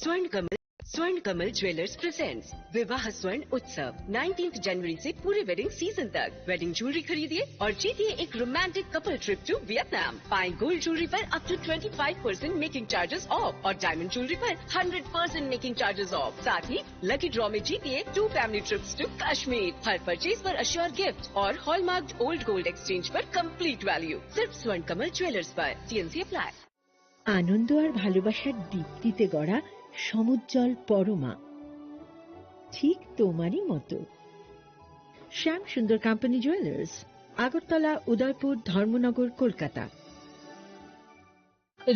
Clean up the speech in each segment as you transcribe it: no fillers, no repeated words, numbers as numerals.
स्वर्ण Kamal jewellers presents विवाह स्वर्ण उत्सव 19 जनवरी से पूरे वेडिंग सीजन तक। वेडिंग ज्वेलरी खरीदिए और जीतिए एक romantic couple trip to Vietnam. पाएं गोल्ड ज्वेलरी पर up to 25% making charges off और डायमंड ज्वेलरी पर 100% मेकिंग चार्जेस ऑफ। साथ ही लकी ड्रॉ में जीतिए 2 फैमिली ट्रिप्स टू कश्मीर। हर परचेज पर अश्योर गिफ्ट और हॉलमार्क ओल्ड गोल्ड एक्सचेंज पर कंप्लीट वैल्यू सिर्फ स्वर्ण कमल ज्वेलर्स पर। TNC apply. आनंद और ভালোবাসার দীপ্তিতে গড়া সমুজ্জ্বল পরমা ঠিক তোমারই মতো। শ্যাম সুন্দর company jewellers, Agartala, Udaipur, Dharmanagar, Kolkata.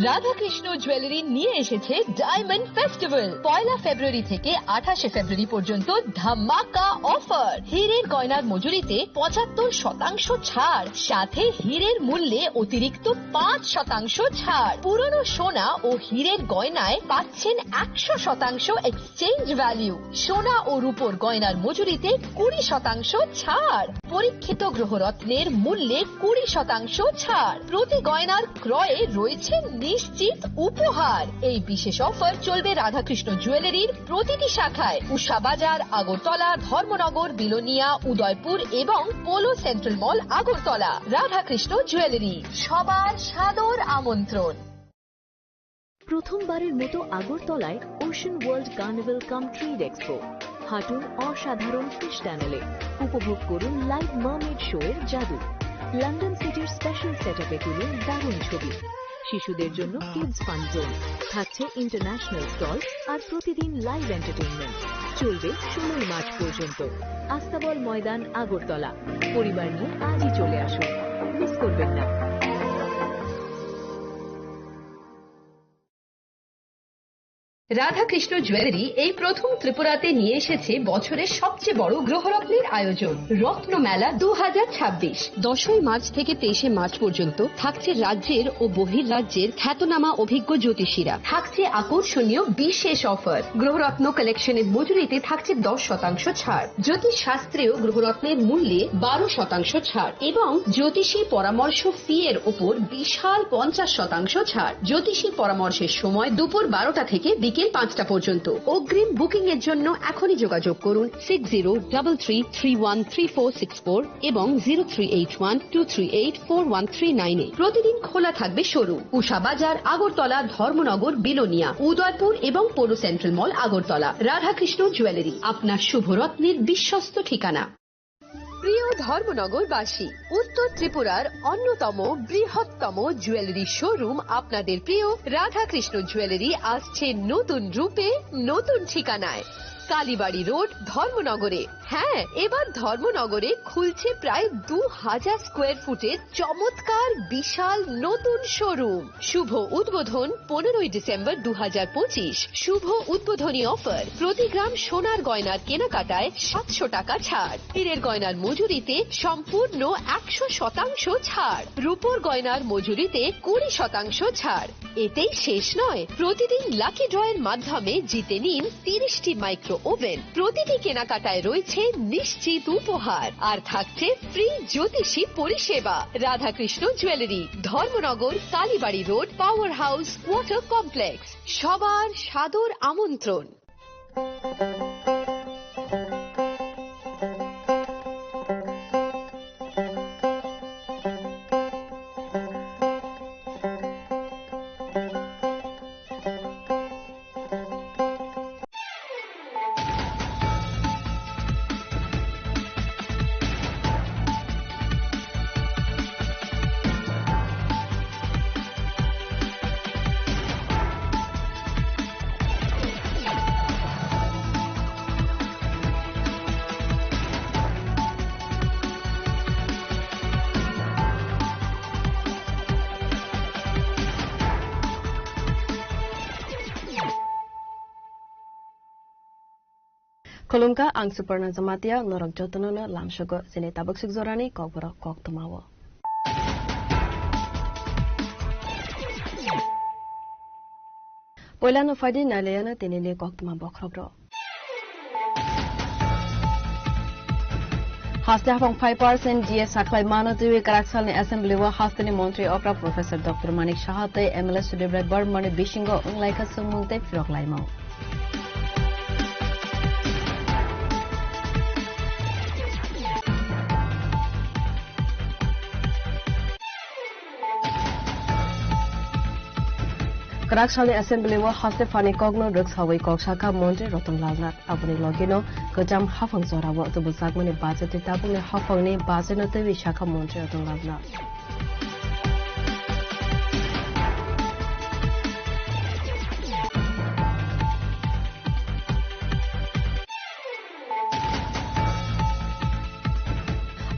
Radhakrishna jewellery নিয়ে এসেছে ডায়মন্ড ফেস্টিভ্যাল। 1 ফেব্রুয়ারি থেকে 28 ফেব্রুয়ারি পর্যন্ত ধামাকা অফার। হীরের গয়নার মজুরিতে 75% ছাড়, সাথে হীরের মূল্যে অতিরিক্ত 5% ছাড়। পুরনো সোনা ও হীরের গয়নায় পাচ্ছেন 100% এক্সচেঞ্জ ভ্যালু। সোনা ও রূপোর গয়নার মজুরিতে 20% ছাড়। পরীক্ষিত গ্রহরত্নের মূল্যে 20% ছাড়। প্রতি গয়নার ক্রয়ে রয়েছে নিশ্চিত উপহার। এই বিশেষ অফার চলবে রাধাকৃষ্ণ জুয়েলারির প্রতিটি শাখায়, উষা বাজার, আগরতলা, ধর্মনগর, বিলোনিয়া, উদয়পুর এবং পোলো সেন্ট্রাল মল, আগরতলা। রাধাকৃষ্ণ জুয়েলারি, সবার সাদর আমন্ত্রণ। প্রথমবারের মতো আগরতলায় ওশান ওয়ার্ল্ড কার্নিভাল কাম ট্রেড এক্সপো। হাঁটুন অসাধারণ ফিশ টানেলে, উপভোগ করুন লাইভ মারমেড শো এর জাদু। লন্ডন সিটির স্পেশাল সেটআপে তুলুন দারুণ ছবি। শিশুদের জন্য কিডস ফান জোন থাকছে, ইন্টারন্যাশনাল স্টল আর প্রতিদিন লাইভ এন্টারটেইনমেন্ট। চলবে 16 মার্চ পর্যন্ত। আস্তাবল ময়দান, আগরতলা। পরিবার নিয়ে আজই চলে আসুন, মিস করবেন না। রাধাকৃষ্ণ জুয়েলারি এই প্রথম ত্রিপুরাতে নিয়ে এসেছে বছরের সবচেয়ে বড় গ্রহরত্নের আয়োজন, রত্ন মেলা 2026। 10 মার্চ থেকে 23 মার্চ পর্যন্ত থাকছে রাজ্যের ও বহির্রাজ্যের খ্যাতনামা অভিজ্ঞ জ্যোতিষীরা। থাকছে আকর্ষণীয় বিশেষ অফার। গ্রহরত্ন কালেকশনের মজুরিতে থাকছে 10% ছাড়। জ্যোতিষ শাস্ত্রীয় গ্রহরত্নের মূল্যে 12% ছাড় এবং জ্যোতিষী পরামর্শ ফি এর উপর বিশাল 50% ছাড়। জ্যোতিষী পরামর্শের সময় দুপুর 12টা থেকে বিকেল 5টা পর্যন্ত। অগ্রিম বুকিং এর জন্য এখনই যোগাযোগ করুন 6033313464 এবং 038123841339 এ। প্রতিদিন খোলা থাকবে শোরুম। উষা বাজার, আগরতলা, ধর্মনগর, বিলোনিয়া, উদয়পুর এবং পোলো সেন্ট্রাল মল, আগরতলা। রাধাকৃষ্ণ জুয়েলারি, আপনার শুভরত্নের বিশ্বস্ত ঠিকানা। প্রিয় ধর্মনগরবাসী, উত্তর ত্রিপুরার অন্যতম বৃহত্তম জুয়েলারি শোরুম আপনাদের প্রিয় রাধাকৃষ্ণ জুয়েলারি আসছে নতুন রূপে, নতুন ঠিকানায়। কালীবাড়ি রোড, ধর্মনগরে। হ্যাঁ, এবার ধর্মনগরে খুলছে প্রায় 2000 স্কোয়ার ফুটের চমৎকার বিশাল নতুন শোরুম। শুভ উদ্বোধন 15 ডিসেম্বর 2025। শুভ উদ্বোধনী অফার, প্রতি গ্রাম সোনার গয়নার কেনাকাটায় 700 টাকা ছাড়। হীরের গয়নার মজুরিতে সম্পূর্ণ 100% ছাড়। রূপোর গয়নার মজুরিতে 20% ছাড়। এতেই শেষ নয়, প্রতিদিন লাকি ড্রয়ের মাধ্যমে জিতে নিন 30টি মাইক্রো ওভেন। প্রতিটি কেনাকাটায় রয়েছে নিশ্চিত উপহার আর থাকছে ফ্রি জ্যোতিষী পরিষেবা। Radhakrishna jewellery, Dharmanagar, Kalibari road, power house, water complex. সবার সাদর আমন্ত্রণ। Kolungka ang Suparna Zamatia norok jotonono lamshogo sine tabak sugzorani kokboro koktumawo. Poilano fadi naleyana tenene koktuma bokrobro. Haste hapong 5% GS Saklai Manotui Karaksalni Assembly wa hastani Montri Okra Professor Dr. Manik Shahate MLS Sudebrai Barmani Bishingo Unglaika Sumungte Firoklaimau. Karakshali Assembly wa haste fani kogno drugs hawai kok shaka Montri Rotonlal Nath abuni logino kajam hafang zora wa to busak mani budget tabune hafang ni budget no tewi shaka Montri Rotonlal Nath.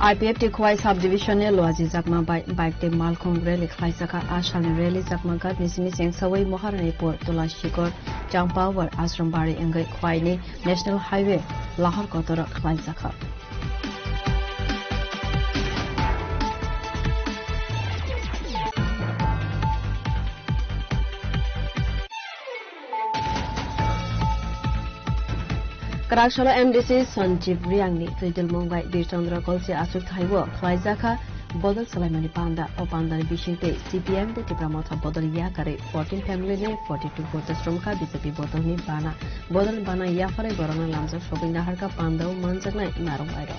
IPF te khwai subdivision ne loaji zakma bike te malkhong rally khlai saka ashal ne rally zakma ka nisimi seng sawai moharani por tulashikor changpower asrambari engai khwai ne national highway lahor kotor khlai saka Karakshalo MDC Sanjeev Riangni Tridil Mumbai Birchandra Kolse Asuk Thaiwo Khlaizaka Bodal Salaimani Panda o Pandani Bishinte CPM de Tipramotha Bodal Yakare 14 family ne 42 voters from ka BJP Bodal ni Bana Yafare Borona Lamsa Shopping Nahar ka Panda o Manjana Narum Airo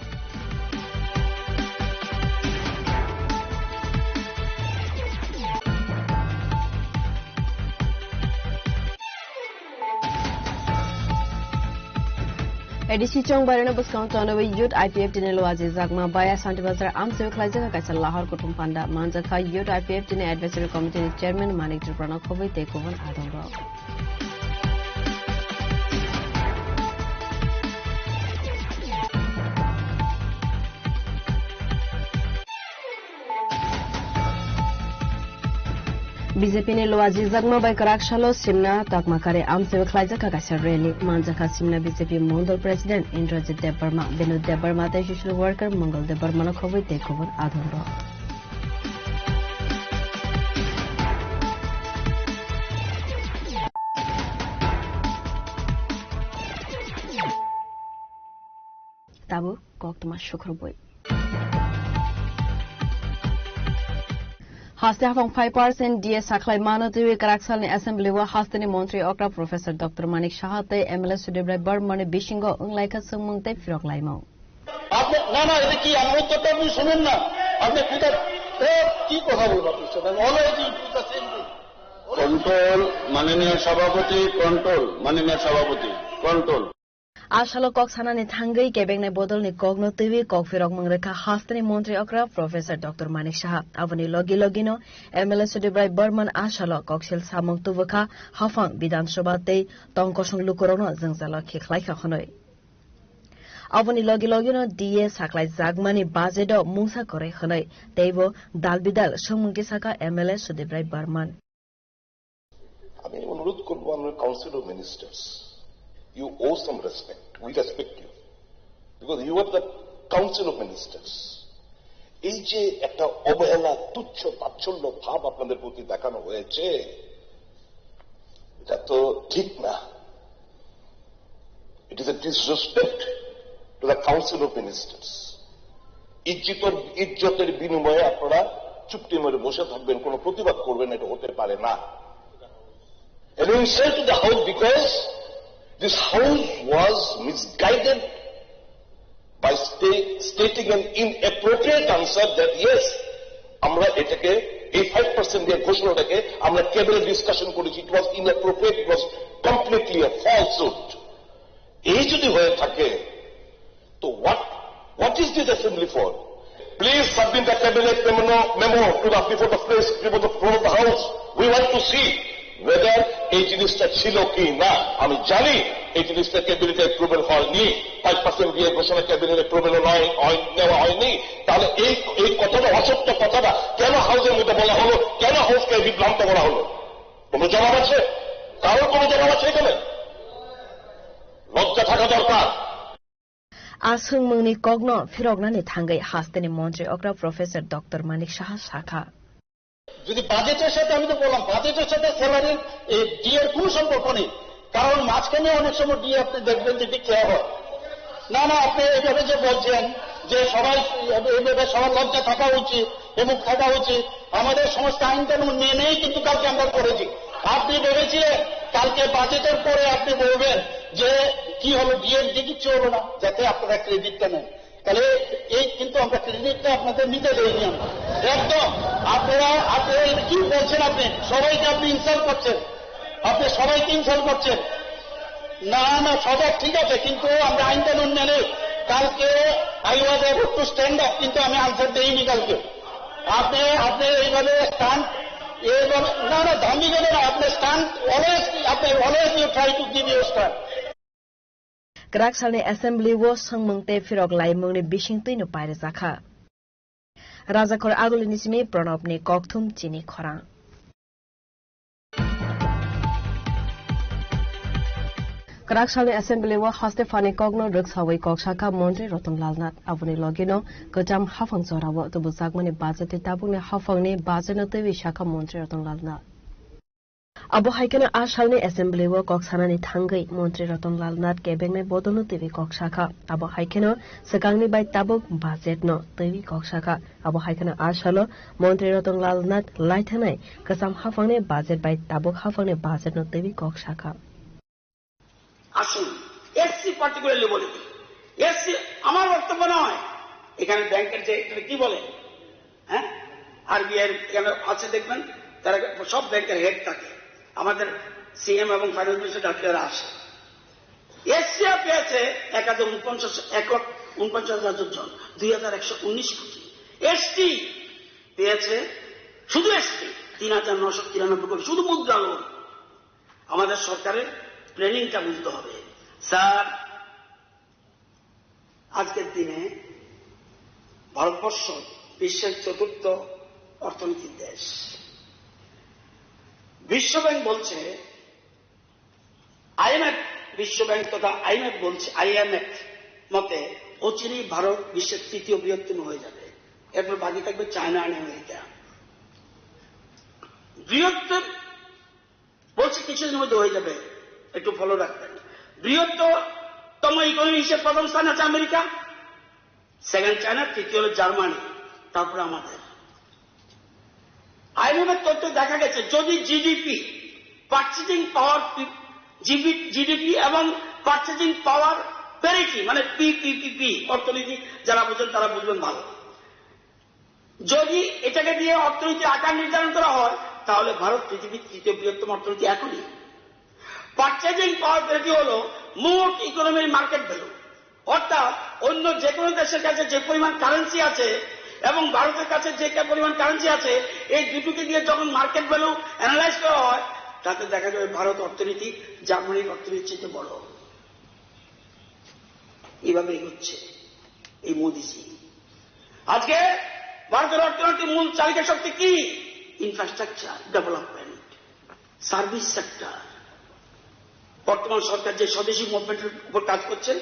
Edisi Chong Barana Buskon Tonawi Youth IPF Dinelo Aziz Zagma Baya Santi Bazar Amse Klaizaka Kaisal Lahar Kutum Panda Manjaka Youth IPF Dine Advisory Committee Chairman Manik Triprana Kovi Takeover Adonro. BJP ne loaji zagma bai karakshalo simna takma kare amse khlaijaka kaisar rally manjaka simna BJP Mondal President Indrajit Debarma Binod Debarma te social worker Mongol Debarma no khoboi takeover adhonro tabu koktuma shukruboi Haste hafang 5% DS Saklai Manotiwi Karakshal Assembly wa Hastani Montri Okra Professor Dr. Manik Shahate MLA Sudebrai Barmane Bishingo Unglaika Sumungte Firok Laimo. আপনি না না এটা কি আমার উত্তরটা আপনি শুনুন না আপনি কি কথা বলবেন অলরেডি কন্ট্রোল মাননীয় সভাপতি control Ashalo kok sanani thangai kebeng ne bodol ni kogno tiwi kok firok mangrekha hastani Montri Okra Professor Dr. Manik Shah avani logino MLA Sudebrai Barman ashalo koksil samong tuvakha hafang Bidhan Sabha te tongkosong lukorono jangzala khikhlaikha khonoi avani logino DA Saklai Jagmani bajedo mungsa kore khonoi teibo dalbidal songmungki saka MLA Sudebrai Barman আমি অনুরোধ করব আমরা council of ministers You owe some respect. We respect you. Because you are the Council of Ministers. এই যে একটা অবহেলা তুচ্ছ তাচ্ছল্য ভাব আপনাদের প্রতি দেখানো হয়েছে এটা তো ঠিক না It is a disrespect to the Council of Ministers. ইজ্জতের বিনিময়ে আপনারা চুপটি মেরে বসে থাকবেন কোনো প্রতিবাদ করবেন এটা হতে পারে না And we say to the House because this House was misguided by stating an inappropriate answer that yes, আমরা এটাকে এই 5% দিয়ে ঘোষণাটাকে আমরা ক্যাবিনেট ডিসকাশন করেছি it was inappropriate, it was completely a falsehood. এই যদি হয়ে থাকে তো what is this assembly for? Please submit the cabinet memo to the before the House. We want to see whether এই জিনিসটা ছিল কি না আমি জানি এই জিনিসটা ক্যাবিনেটে অ্যাপ্রুভাল হয়নি 5% দিয়ে ঘোষণা ক্যাবিনেট অ্যাপ্রুভাল নেওয়া হয়নি তাহলে এই কথাটা অসত্য কথাটা কেন হাউসের মধ্যে বলা হলো কেন হাউসকে বিভ্রান্ত করা হলো কোনো জবাব আছে কারোর কোনো জবাব আছে এখানে লজ্জা থাকা দরকার Asung mungni kogno firognani thangai hastani Montri Okra Professor Dr. Manik Shah Shakha যদি বাজেটের সাথে আমি তো বললাম বাজেটের সাথে স্যালারির ডিএর কোন সম্পর্ক নেই কারণ মাঝখানে অনেক সময় ডিএ আপনি দেখবেন যে ডিক্লেয়ার হয় না না আপনি এইভাবে যে বলছেন যে সবাই এইভাবে সবার লজ্জা থাকা উচিত এবং থাকা উচিত আমাদের সমস্ত আইন কানুন মেনেই কিন্তু কালকে আমরা করেছি আপনি বলেছিলেন কালকে বাজেটের পরে আপনি বলবেন যে কি হলো ডিএর কিচ্ছু হলো না যাতে আপনারা ক্রেডিটটা নেন তাহলে এই কিন্তু আমরা ক্রেডিটটা আপনাদের নিতে দেইনি একদম আপনারা কি বলছেন আপনি সবাইকে আপনি ইনসাল্ট করছেন আপনি সবাইকে ইনসাল্ট করছেন। না না, সবার ঠিক আছে, কিন্তু আমরা আইন কানুন মেনে কালকে I was able to stand up, কিন্তু আমি আনসার দেইনি কালকে। আপনি এইভাবে স্ট্যান্ড, এইভাবে না না ধামি গেলে না, আপনি স্ট্যান্ড অলওয়েজ, আপনি always you try to give your stand. Graksalni Assembly wo sangmangte firok laimungni bisingtui no paire jakha. Rajakor agulini simi Pranabni kokthum chini khora. Graksalni Assembly wo haste fani kogno ruksawi kokshaka Montri Rotonglaal Nath aboni logino gojam hafang jorawo tubu jagmani budget tabungni hafangni budget no tewi shaka Montri Rotonglaal Nath. Abo haikena asalni assembly wo koksanani thangai Montri Rotonglaal Nath kebengni bodolno tewi kokshaka. Abo haikena sekangni bai tabuk budget no tewi kokshaka. Abo haikena asalo Montri Rotonglaal Nath laithanai kasam hafangni budget bai tabuk hafangni budget no tewi kokshaka. আসুন SC particularly বলি, SC আমার বক্তব্য নয়, এখানে ব্যাংকের যে কি বলে, হ্যাঁ আরবিআই এখানে আছে দেখবেন, তারা সব ব্যাংকের হেড থাকে, আমাদের সিএম এবং ফাইন্যান্স মিনিস্টার ডাক্তাররা আসে। এসসিআর পেয়েছে 1,49,000 জন, 2,119 কোটি। এসটি পেয়েছে শুধু এসটি 3,993 কোটি, শুধু মুদ্রা লোন। আমাদের সরকারের প্ল্যানিংটা বুঝতে হবে। স্যার, আজকের দিনে ভারতবর্ষ বিশ্বের 4র্থ অর্থনীতির দেশ। বিশ্বব্যাংক বলছে, আইএমএফ, বিশ্বব্যাংক তথা আইএমএফ বলছে, আইএমএফ মতে অচিরেই ভারত বিশ্বের 3য় বৃহত্তম হয়ে যাবে, এরপর বাকি থাকবে চায়না আর আমেরিকা। বৃহত্তম বলছে কিছুদিনের মধ্যে হয়ে যাবে, একটু ফলো রাখবেন। বৃহত্তম ইকোনমি হিসেবে প্রথম স্থানে আছে আমেরিকা, সেকেন্ড চায়না, তৃতীয় হল জার্মানি, তারপরে আমাদের। আইএমএফের তথ্য দেখা গেছে যদি জিডিপি, পার্চেজিং পাওয়ার, জিডিপি এবং পার্চেজিং পাওয়ার প্যারিটি, মানে পিপিপি অর্থনীতি যারা বুঝেন তারা বুঝবেন ভালো, যদি এটাকে দিয়ে অর্থনীতির আকার নির্ধারণ করা হয় তাহলে ভারত পৃথিবীর 3য় বৃহত্তম অর্থনীতি এখনই। পার্চেজিং পাওয়ার প্যারিটি হল মোট ইকোনমির মার্কেট ভ্যালু, অর্থাৎ অন্য যে কোনো দেশের কাছে যে পরিমাণ কারেন্সি আছে এবং ভারতের কাছে যে পরিমাণ কারেন্সি আছে, এই দুটোকে দিয়ে যখন মার্কেট ভ্যালু অ্যানালাইজ করা হয় তাতে দেখা যাবে ভারত অর্থনীতি জার্মানির অর্থনীতির চেয়ে বড়। এইভাবে এগোচ্ছে এই মোদিজি। আজকে ভারতের অর্থনীতির মূল চালিকা শক্তি কি? Infrastructure development, service sector. বর্তমান সরকার যে স্বদেশী মুভমেন্টের উপর কাজ করছে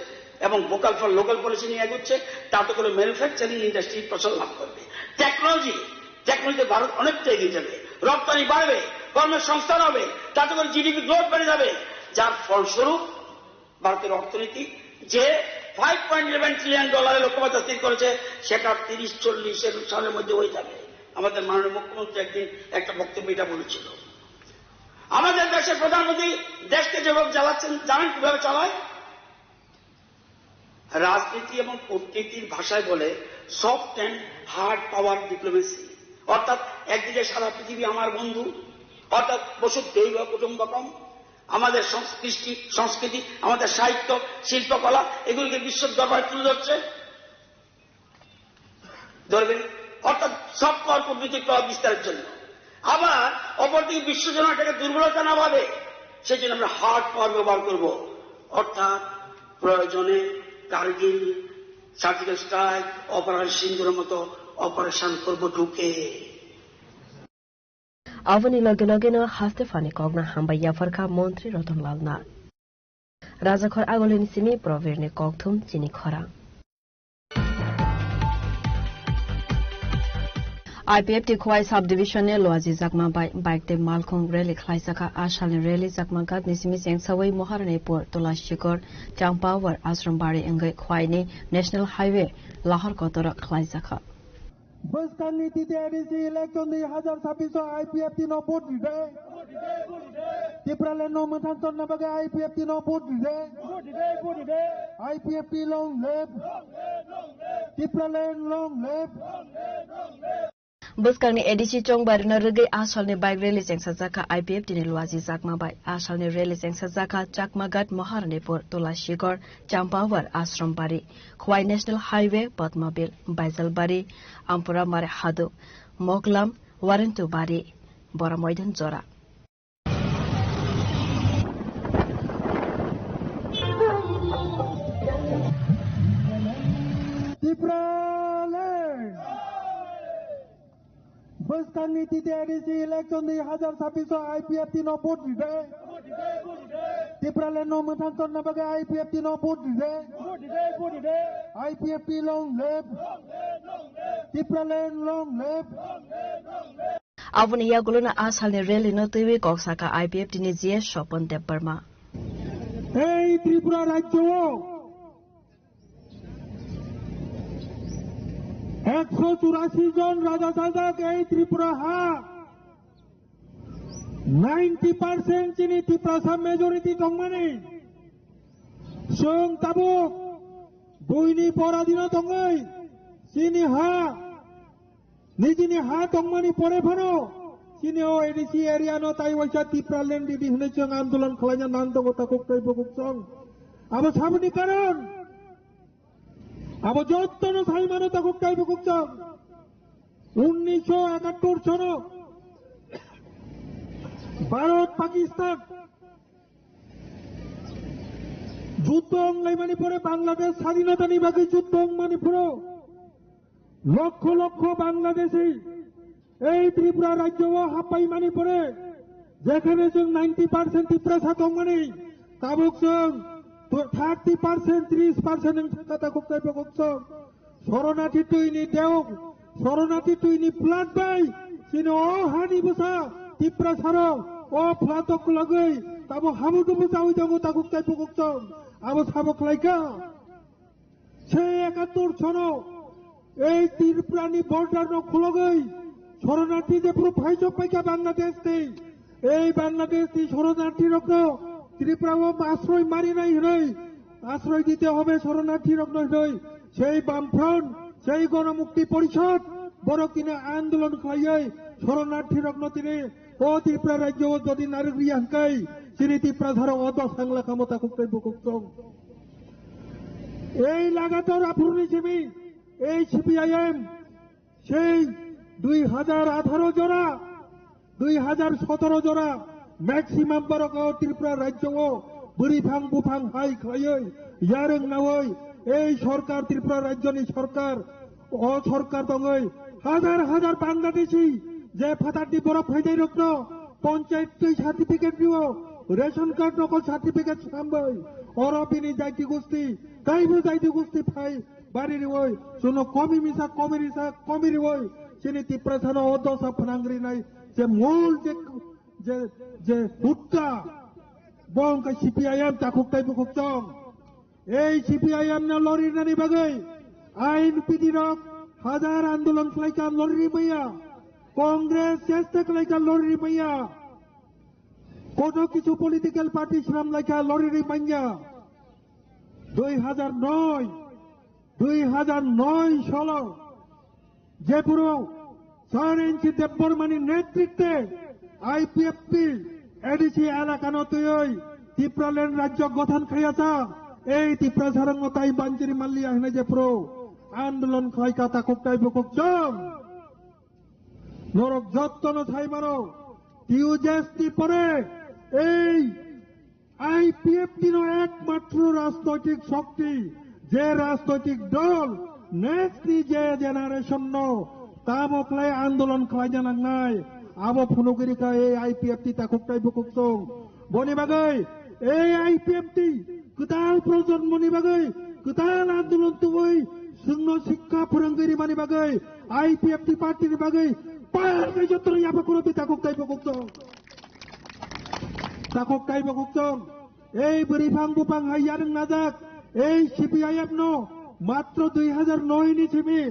এবং ভোকাল ফর লোকাল পলিসি নিয়ে এগোচ্ছে, তাতে করে ম্যানুফ্যাকচারিং ইন্ডাস্ট্রি প্রসার লাভ করবে। টেকনোলজিতে ভারত অনেকটা এগিয়ে যাবে, রপ্তানি বাড়বে, কর্মসংস্থান হবে, তাতে করে জিডিপি গ্রোথ বেড়ে যাবে, যার ফলস্বরূপ ভারতের অর্থনীতি যে $5.11 ট্রিলিয়ন লক্ষ্যমাত্রা স্থির করেছে সেটা 30-40 সালের মধ্যে হয়ে যাবে। আমাদের মাননীয় মুখ্যমন্ত্রী একদিন একটা বক্তব্য এটা বলেছিল। আমাদের দেশের প্রধানমন্ত্রী দেশকে যেভাবে চালাচ্ছেন জানেন কিভাবে চালায়? রাজনীতি এবং কূটনীতির ভাষায় বলে soft and hard power diplomacy, অর্থাৎ একদিকে সারা পৃথিবী আমার বন্ধু, অর্থাৎ বসুধৈব কুটুম্বকম, আমাদের সংস্কৃতি, আমাদের সাহিত্য, শিল্পকলা এগুলিকে বিশ্বের দরবারে তুলে ধরবেন, অর্থাৎ সব পাওয়ার কূটনৈতিক প্রভাব বিস্তারের জন্য। আবার অপরদিকে বিশ্ব যেন এটাকে দুর্বলতা না ভাবে, সেই জন্য আমরা হার্ড পাওয়ার ব্যবহার করব, অর্থাৎ প্রয়োজনে কার্গিল, সার্জিক্যাল স্ট্রাইক, অপারেশন সিন্দুরের মতো অপারেশন করব ঢুকে। Avani logino haste fani kogna hamba yafarka Montri Rotonglaal Nath. Rajakhor agolini simi provirni kokthum chini khora. IPFT Khwai subdivision ne loaji jakma bike te malkhong rally khlaisaka ashal rally jakma gat nisimi seng sawai moharane por tolashikor changpawar asrambari engai khwai ne national highway lahar kotora khlaisaka. Boskan niti TRC election 2026 IPFT no vote de. Tiprale no mathanton na baga IPFT no vote de. IPFT long live. Tiprale long live. Buskarni edisi chong barina rugai asalni bike rally jengsa jaka IPF dini luaji jakma bai asalni rally jengsa jaka Chakmagat Maharanipur Tulashigor Champawar Ashram Bari Khwai National Highway Padmabil Baijalbari Ampura Mare Hadu Moglam Warentu Bari Bora Moidan Jora Buskan নীতি edisi election 2026 IPF 3 vote দিছে ত্রিপুরালে নমথান করনাবাগে IPF 3 vote দিছে IPF long live ত্রিপুরালে long live Avuni yaguluna asalni rally no tiwi koksaka IPF dini GS Shopon Debarma এই ত্রিপুরা রাজ্য 184 জন রাজা সাজাক এই ত্রিপুরা হা 90% চিনি Tripura majority দংমানি song তাবুক বইনি পরাধীন দঙ্গই চিনি হা নিজিনি হা দংমানি পরে ফানো চিনি ও এডিসি এরিয়া ন তাই ওইসা ত্রিপুরা ল্যান্ড দিবি হনেছে আন্দোলন খালাইনা নান্ত কথা কোকটাই বকুকসং আবার সামনে কারণ আবার যত্ন সাইমানো তা কোকটাই বকুকসং 1971 সন ভারত পাকিস্তান যুদ্ধ অংলাইমানি পরে বাংলাদেশ স্বাধীনতা নিবাসী যুদ্ধ অংমানি পুরো লক্ষ লক্ষ বাংলাদেশি এই ত্রিপুরা রাজ্য হাপাই মানি পরে যেখানে जों 90% ত্রিপুরা সাতংমানি তাবুক जों 30% 30% কথা কোকটাই বকুকসং শরণার্থী তুইনি দেও শরণার্থী তুইনি প্লাট বাই চিনি ও হানি বসা ত্রিপুরা সারো ও ফ্লাতক লাগৈ তাবো হামুদু বসা ওই যাবো তা কোকটাই বকুকসং আবো সাবক লাইকা সে 71 সন এই ত্রিপুরানি বর্ডার ন খুলগৈ শরণার্থী যে পুরো ফাইজব পাইকা বাংলাদেশ নেই এই বাংলাদেশ শরণার্থী রক্ত ত্রিপুরা আশ্রয় মারি নাই হই আশ্রয় দিতে হবে শরণার্থী রক্ত হই সেই বামফ্রন্ট সেই গণমুক্তি পরিষদ বড় কিনে আন্দোলন খাইয়াই শরণার্থী রক্ত তিনি ও ত্রিপুরা রাজ্য যদি নারী রিয়াঙ্কাই তিনি ত্রিপুরা ধারা অত সাংলা ক্ষমতা কুকটাই বুকুকসং এই লাগাতার আফুরনি সেমি এই সিপিআইএম সেই 2018 জোড়া 2017 জোড়া ম্যাক্সিমাম বরগাঁও ত্রিপুরা রাজ্য বুড়িফাং বুফাং হাই খাইই ইয়ারং নাওই এই সরকার ত্রিপুরা রাজ্যনি সরকার ও সরকার দঙ্গই হাজার হাজার বাংলাদেশি যে ফাটাটি বড় ফাইদাই রক্ত পঞ্চায়েত সার্টিফিকেট দিও রেশন কার্ড নকল সার্টিফিকেট সামবই অরবিনি যাইতি গোষ্ঠী গাইবো যাইতি গোষ্ঠী ফাই বাড়ি ওই শুনো কমি ওই চিনি ত্রিপুরা ছাড়া অদশা ফনাঙ্গরি নাই যে মূল যে হুট্টা বংকা সিপিআইএম তা খুকটাই বুকুকচং এই সিপিআইএম না লরি নানি বাগৈ আইন পিদিরক হাজার আন্দোলন খাইকা লরি মাইয়া কংগ্রেস চেষ্টা খাইকা লরি মাইয়া কোন কিছু পলিটিক্যাল পার্টি শ্রাম লাইকা লরি মাইয়া 2009 সাল যে পুরো 4 ইঞ্চি দেববর্মানির নেতৃত্বে আইপিএফটি এডিসি এলাকা নতুই ত্রিপুরাল্যান্ড রাজ্য গঠন খাইয়াছা এই ত্রিপুরা সারঙ্গ তাই বাঞ্চিরি মাল্লিয়া হেনে যে পুরো আন্দোলন খাইকা তা কোকটাই বুকুকচং নরক যত্ন ছাই মারো টিউজেসটি পরে এই আইপিএফটি একমাত্র রাজনৈতিক শক্তি যে রাজনৈতিক দল নেক্সট যে জেনারেশন তামকলাই আন্দোলন খাই জানাই আবো ফুনুগিরিকা এই আইপিএফটি তা কোকটাই বুকুকচং বনি বাগৈ এই আইপিএফটি গোদাল প্রজন্মনি বাগৈ গোদাল আন্দোলন তুই শূন্য শিক্ষা ফোরঙ্গিরি মানি বাগৈ আইপিএফটি পার্টির বাগৈ পায়ার যত্র ইয়াবে কোনো তা কোকটাই বুকুকচং এই বুড়িফাং বুফাং হাইয়ারং নাজাক এই সিপিআইএম মাত্র 2009 নি ছিমি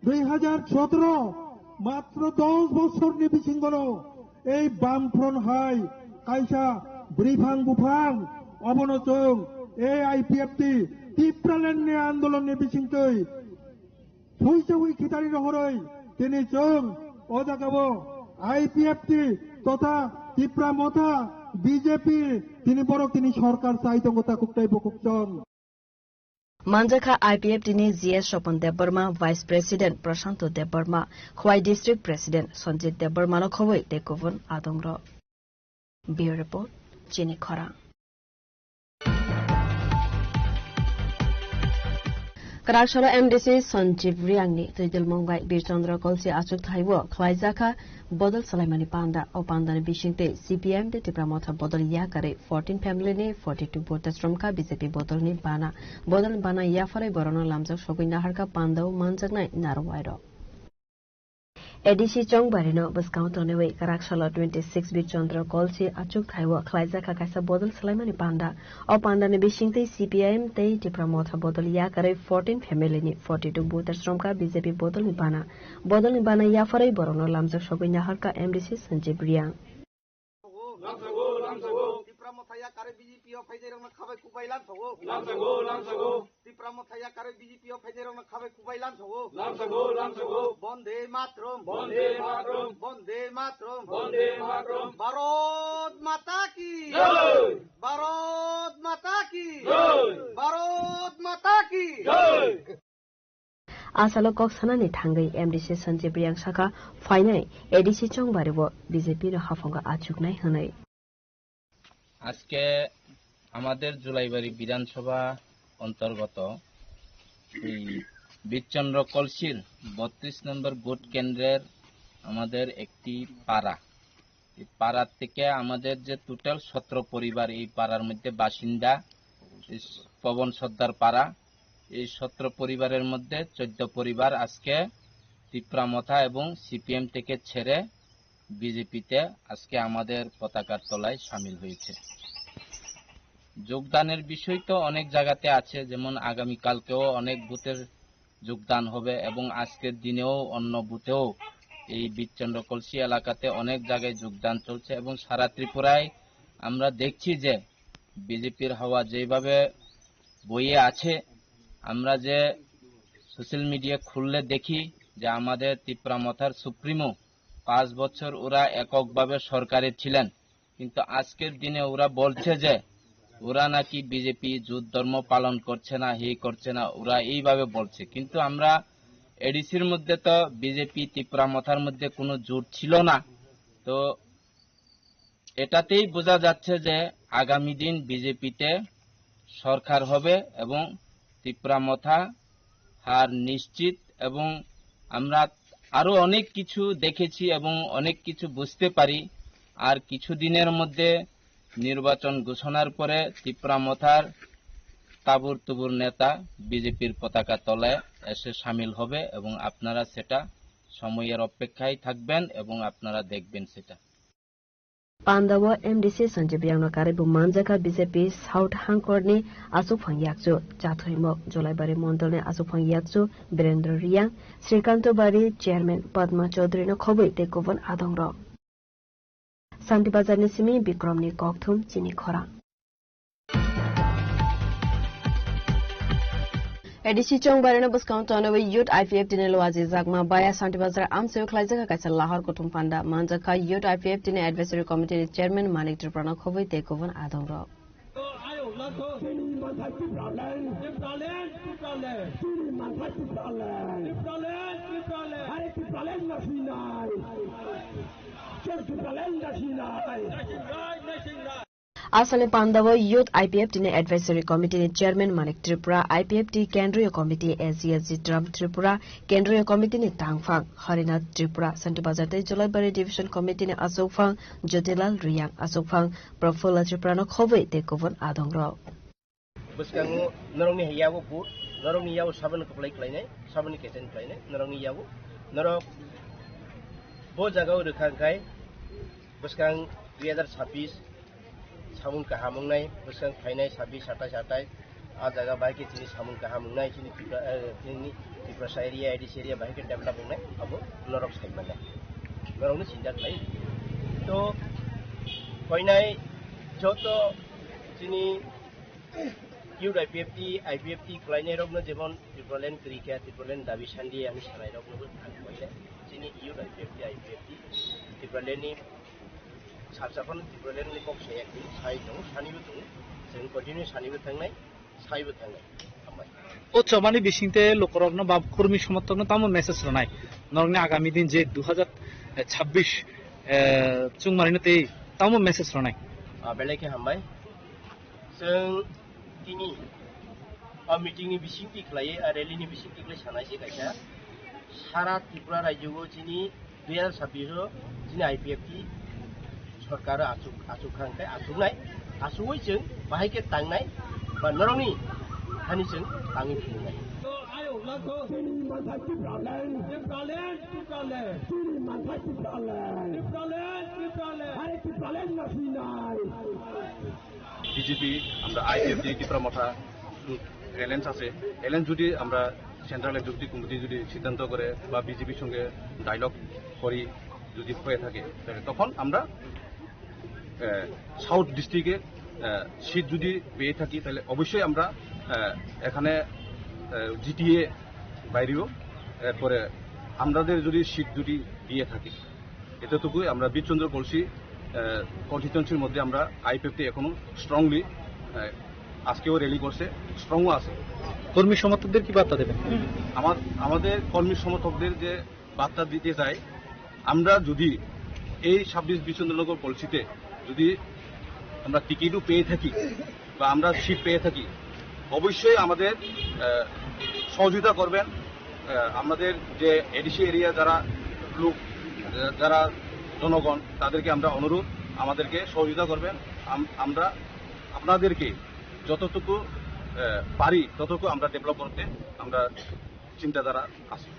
2017 মাত্র 10 বছর নি বিসিঙ্গল এই বামফ্রন্ট হাই কাইসা বুড়িফাং বুফাং অবনচং এই আইপিএফটি ত্রিপুরাল্যান্ড নি আন্দোলন নি বিসিংতৈ ফুইসা হুই খিতারি নহরই তিনি চং ও জায়গাবো আইপিএফটি তথা ত্রিপুরা মথা বিজেপি তিনি সরকার চাইতঙ্গতা কুকটাই বকুকচন Manjaka IPF dini GS Sopan Debarma Vice President Prashanto Debarma Khwai District President Sanjit Debarma no khowai tekovon adongro. Bureau Report Chini Khora. Karakshara MDC Sanjeev Riangni Tridil Mongbai Birchandra Kolsi Achuk Thaiwo Khwaijaka Bodal Salaimani Panda O Pandani Bishingte CPM de Tipramotha Bodal Yakare 14 family ne 42 voters from ka BJP Bodal ni Bana Yafare Borona Lamjak Shoguina Harka Panda Manjaknai Narwairo ADC Chongbarino Buscount on away Karakshara 26 Birchandra Kolsi Achuk Thaiwo Khwaijaka Kaisa Bodal Salaimani Panda O Pandani Bishingte CPM de Tipramotha Bodal Yakare 14 family ne 42 voters from ka BJP Bodal ni Bana Yafare Borona Lamjak Shoguina Harka MDC Sanjeev Riang Tipramothaya kare BJP of Federal Kave Kubailan Togo. Tipramothaya kare BJP of Federal Kave Kubailan Togo. Bonde Matrum. Barod Mataki. Barod Mataki. Asalo Koksanani Tangai MDC Sanjeev Riang Saka Finai ADC Chongbaribo BJP র হাফঙ্গা আচুক নাই হনাই আজকে আমাদের জুলাইবাড়ি বিধানসভা অন্তর্গত এই বীরচন্দ্র কলসির 32 নম্বর vote কেন্দ্রের আমাদের একটি পাড়া এই পাড়া থেকে আমাদের যে টোটাল 17 পরিবার এই পাড়ার মধ্যে বাসিন্দা পবন সর্দার পাড়া এই 17 পরিবারের মধ্যে 14 পরিবার আজকে ত্রিপুরামথা এবং সিপিএম থেকে ছেড়ে বিজেপিতে আজকে আমাদের পতাকার তলায় শামিল হয়েছে যোগদানের বিষয় তো অনেক জায়গাতে আছে যেমন আগামী কালকেও অনেক বুথের যোগদান হবে এবং আজকের দিনেও অন্য বুথেও এই বীরচন্দ্র কলসি এলাকাতে অনেক জায়গায় যোগদান চলছে এবং সারা ত্রিপুরায় আমরা দেখছি যে বিজেপির হাওয়া যেভাবে বইয়ে আছে আমরা যে সোশ্যাল মিডিয়া খুললে দেখি যে আমাদের ত্রিপুরামথার সুপ্রিমো 5 বছর ওরা এককভাবে সরকারে ছিলেন কিন্তু আজকের দিনে ওরা বলছে যে ওরা নাকি বিজেপি যুদ্ধ ধর্ম পালন করছে না করছে না ওরা এইভাবে বলছে কিন্তু আমরা এডিসির মধ্যে তো বিজেপি ত্রিপুরামথার মধ্যে কোনো জোট ছিল না তো এটাতেই বোঝা যাচ্ছে যে আগামী দিন বিজেপিতে সরকার হবে এবং ত্রিপুরামথা হার নিশ্চিত এবং আমরা আরো অনেক কিছু দেখেছি এবং অনেক কিছু বুঝতে পারি আর কিছু দিনের মধ্যে নির্বাচন ঘোষণার পরে ত্রিপুরামথার তাবুর তুবুর নেতা বিজেপির পতাকা তলায় এসে শামিল হবে এবং আপনারা সেটা সময়ের অপেক্ষায় থাকবেন এবং আপনারা দেখবেন সেটা Pandawa MDC Sanjeev Riang no kare bu Manjaka BJP South Hangkorni Asufang Yakchu Chathoimok Jolaibari Mondol ne Asufang Yakchu Birendra Riang Srikanto Bari Chairman Padma Chaudhary no khoboi tekovon adongro Santi Bazar ni simi Bikram ni Kokthum Chini Khora ADC Chongbarina Buscount on away Youth IPF Dinelo Azizagma Baya Santi Bazar Amseo Klaizaka Kaisa Lahar Kotum Panda Manjaka Youth IPF Dine Advisory Committee Chairman Manik Triprana Khowai Tekovan Adongro Asale Pandawa Youth IPF Dine Advisory Committee Chairman Manik Tripura IPFT Kendriya Committee SCSG Drum Tripura Kendriya Committee ni Tangfang Harinath Tripura Santi Bazar te Jolaibari Division Committee ni Asokfang Jyotilal Riang Asokfang Profula Tripura no khowai tekovon adongro Buskangu narongni hiyago put narongni yawo saban koplai klainai sabani kesen klainai narongni yawo narok bo jagao rekangkai buskang 2026 सामुन काहामुंगनाय बसं फाइनाय 26 27 आ जगह बाकी चीनी सामुन काहामुंगनाय चीनी Tripura area Aedes area बाकी develop होनाय अब नरक साइबानाय नरकनि सिन्जा खाय तो फाइनाय जतो चीनी इउ आईपीएफटी क्लाइनाय रगनो जेबन त्रिपुरालेन क्रिकेट त्रिपुरालेन दाबि सान्दी आनि सानाय रगनो फाइनाय जोंनि इयुथ आइपिएफटि त्रिपुरालेण्डनि साबजाफोर त्रिपुरालेण्डनि कक्से एक्टिं साय दं सानैबो दं जों कन्टिनिउ सानैबो थांनाय सायबो थांनाय हामबाय उच्चमानी बिसिंते लोकरत्न बा कर्मी समर्थक तामो मेसेज रनाय नरनि आगामी दिन जे 2026 चुंमारिनो ते तामो मेसेज रनाय बेलायखे हामबाय जों दिनै मिटिंनि बिसिंथि खालायो रेलिनि बिसिंथि खालाय सानायसे गायसा सारा त्रिपुरा राज्योआव दिनै 2026 दिनै आइपिएफटि सरकार आसुखांथाय आसुङै जों बाहायके तांनाय बा नरंनि हानिजों ताङै फिननाय বিজেপি আমরা আইপিএফটি ত্রিপুরা মাথা এলায়েন্স আছে এলায়েন্স যদি আমরা সেন্ট্রাল এক্সিকিউটিভ কমিটি যদি সিদ্ধান্ত করে বা বিজেপির সঙ্গে ডায়লগ করি যদি হয়ে থাকে তখন আমরা সাউথ ডিস্ট্রিক্টে সিট যদি পেয়ে থাকি তাহলে অবশ্যই আমরা এখানে জিটিএ বাইরেও এরপরে আমাদের যদি সিট যদি দিয়ে থাকি এতটুকুই আমরা বীরচন্দ্র কলসি কনস্টিটিউয়েন্সির মধ্যে আমরা আইপিএফটি এখনো স্ট্রংলি আজকেও র্যালি করছে স্ট্রংও আছে কর্মী সমর্থকদের কি বার্তা দেবেন আমাদের কর্মী সমর্থকদের যে বার্তা দিতে চাই আমরা যদি এই 26 বীরচন্দ্রনগর পলিসিতে যদি আমরা টিকিটও পেয়ে থাকি বা আমরা সিট পেয়ে থাকি অবশ্যই আমাদের সহযোগিতা করবেন আমাদের যে এডিসি এরিয়া যারা লোক যারা জনগণ তাদেরকে আমরা অনুরোধ আমাদেরকে সহযোগিতা করবেন আমরা আপনাদেরকে যতটুকু পারি ততটুকু আমরা ডেভেলপ করতে আমরা চিন্তাধারা আছি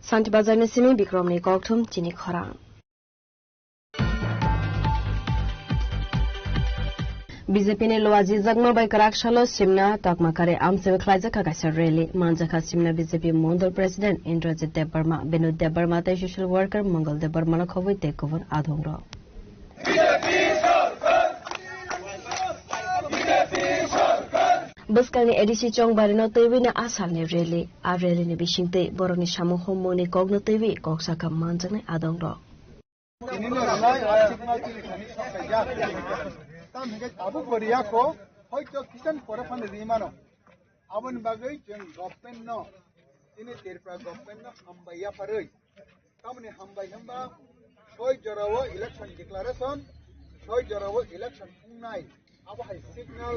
Santi Bazarni Simi Bikromni Koktum Chini Khorang. BJP ने लोवाजी जगमा बाई कराकशालो सिमना तकमाकारे आमसेवे खलाइजा काकासा रैली मानजाखा सिमना बीजेपी मंडल प्रेसिडेंट इंद्रजित देबबर्मा विनोद देबबर्मा ते सोशल वर्कर मंगल देबबर्मा खबै ते गुबुन आधोंग्र बस्कानि एडिसी चोंग बारिनो तैविना आसालनि रैली आ रैलीनि बिसिंते बरनि सामु होमनि कग्नो तैवि कक्साका मानजानाय आदोंग्र Abu Koreako, Hoito Kisan Porafan Rimano, Avan Bagay, Gopen no, in a Terpa Gopen, Hambaya Paroi, Kamani Hambayamba, Soy Jarawa election declaration, Soy Jarawa election night, Abu High Signal,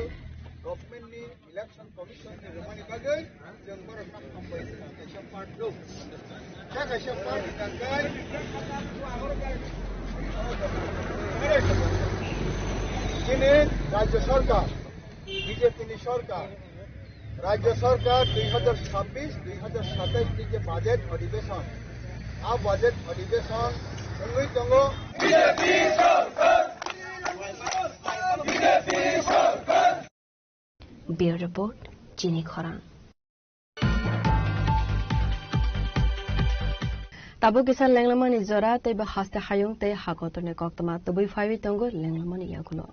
Government election commission, Romani Bagay, Jambara Hambay, Kasha Part 2, Kasha Part Tangai. राज्य सरकार BJP सरकार राज्य सरकार 2026-2027 के budget अधिवेशन आ budget अधिवेशन दंगो bureau report चिनी खरां Tabu kisan lenglamani zora te ba haste hayung te hakotone koktama tabu five tongo lenglamani yakulo.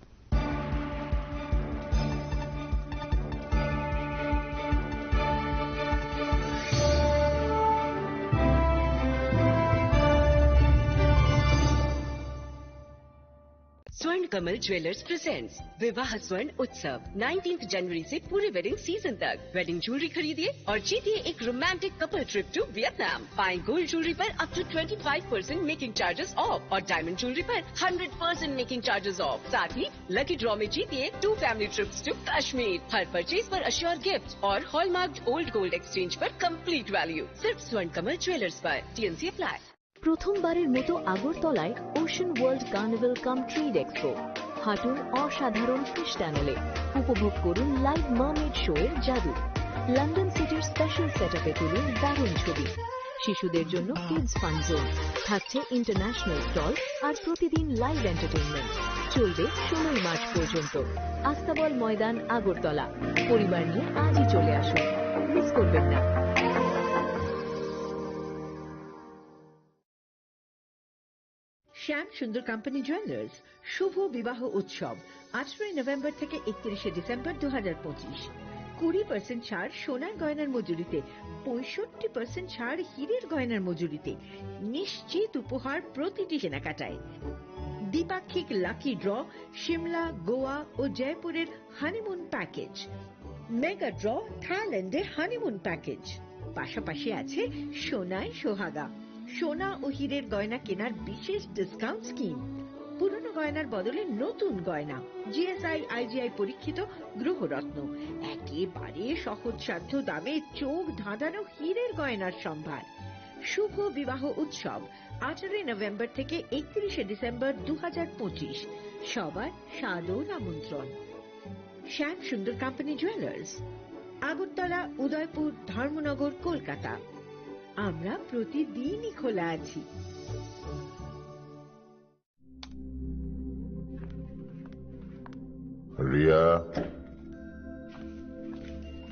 स्वर्ण कमल ज्वेलर्स प्रेजेंट्स विवाह स्वर्ण उत्सव 19 जनवरी से पूरे वेडिंग सीजन तक वेडिंग ज्वेलरी खरीदिए और जीतिए एक romantic couple trip to Vietnam. पाएं गोल्ड ज्वेलरी पर up to 25% making charges off और डायमंड ज्वेलरी पर 100% मेकिंग चार्जेस ऑफ। साथ ही लकी ड्रॉ में जीतिए 2 फैमिली ट्रिप्स टू कश्मीर। हर परचेज पर अश्योर गिफ्ट और हॉलमार्क ओल्ड गोल्ड एक्सचेंज पर कंप्लीट वैल्यू सिर्फ स्वर्ण कमल ज्वेलर्स पर। TNC अप्लाई। প্রথমবারের মতো আগরতলায় ocean world carnival cum trade expo হাঁটুন অসাধারণ ফিশ টানেলে উপভোগ করুন লাইভ মারমেড শো এর জাদু লন্ডন সিটির স্পেশাল সেটআপে তুলুন দারুণ ছবি শিশুদের জন্য কিডস ফান জোন থাকছে ইন্টারন্যাশনাল স্টল আর প্রতিদিন লাইভ এন্টারটেইনমেন্ট চলবে 16 মার্চ পর্যন্ত আস্তাবল ময়দান আগরতলা পরিবার নিয়ে আজই চলে আসুন মিস করবেন না শ্যাম সুন্দর কোম্পানি জুয়েলার্স শুভ বিবাহ উৎসব 18 নভেম্বর থেকে 31 ডিসেম্বর 2025। 20% ছাড় সোনার গয়নার মজুরিতে, 65% ছাড় হীরের গয়নার মজুরিতে, নিশ্চিত উপহার প্রতিটি কেনাকাটায়। দ্বিপাক্ষিক লাকি ড্র, শিমলা, গোয়া ও জয়পুরের হানিমুন প্যাকেজ, মেগা ড্র থাইল্যান্ডে হানিমুন প্যাকেজ। পাশাপাশি আছে সোনায় সোহাগা, সোনা ও হীরের গয়না কেনার বিশেষ ডিসকাউন্ট স্কিম। পুরনো গয়নার বদলে নতুন গয়না, জিএসআই আইজিআই পরীক্ষিত গ্রহরত্ন, একেবারে সহজসাধ্য দামে চোখ ধাঁধানো হীরের গয়নার সম্ভার। শুভ বিবাহ উৎসব 18 নভেম্বর থেকে 31 ডিসেম্বর 2025। সবার সাদর আমন্ত্রণ। শ্যাম সুন্দর কোম্পানি জুয়েলার্স, আগরতলা, উদয়পুর, ধর্মনগর, কলকাতা। আমরা প্রতিদিনই খোলা আছি। রিয়া,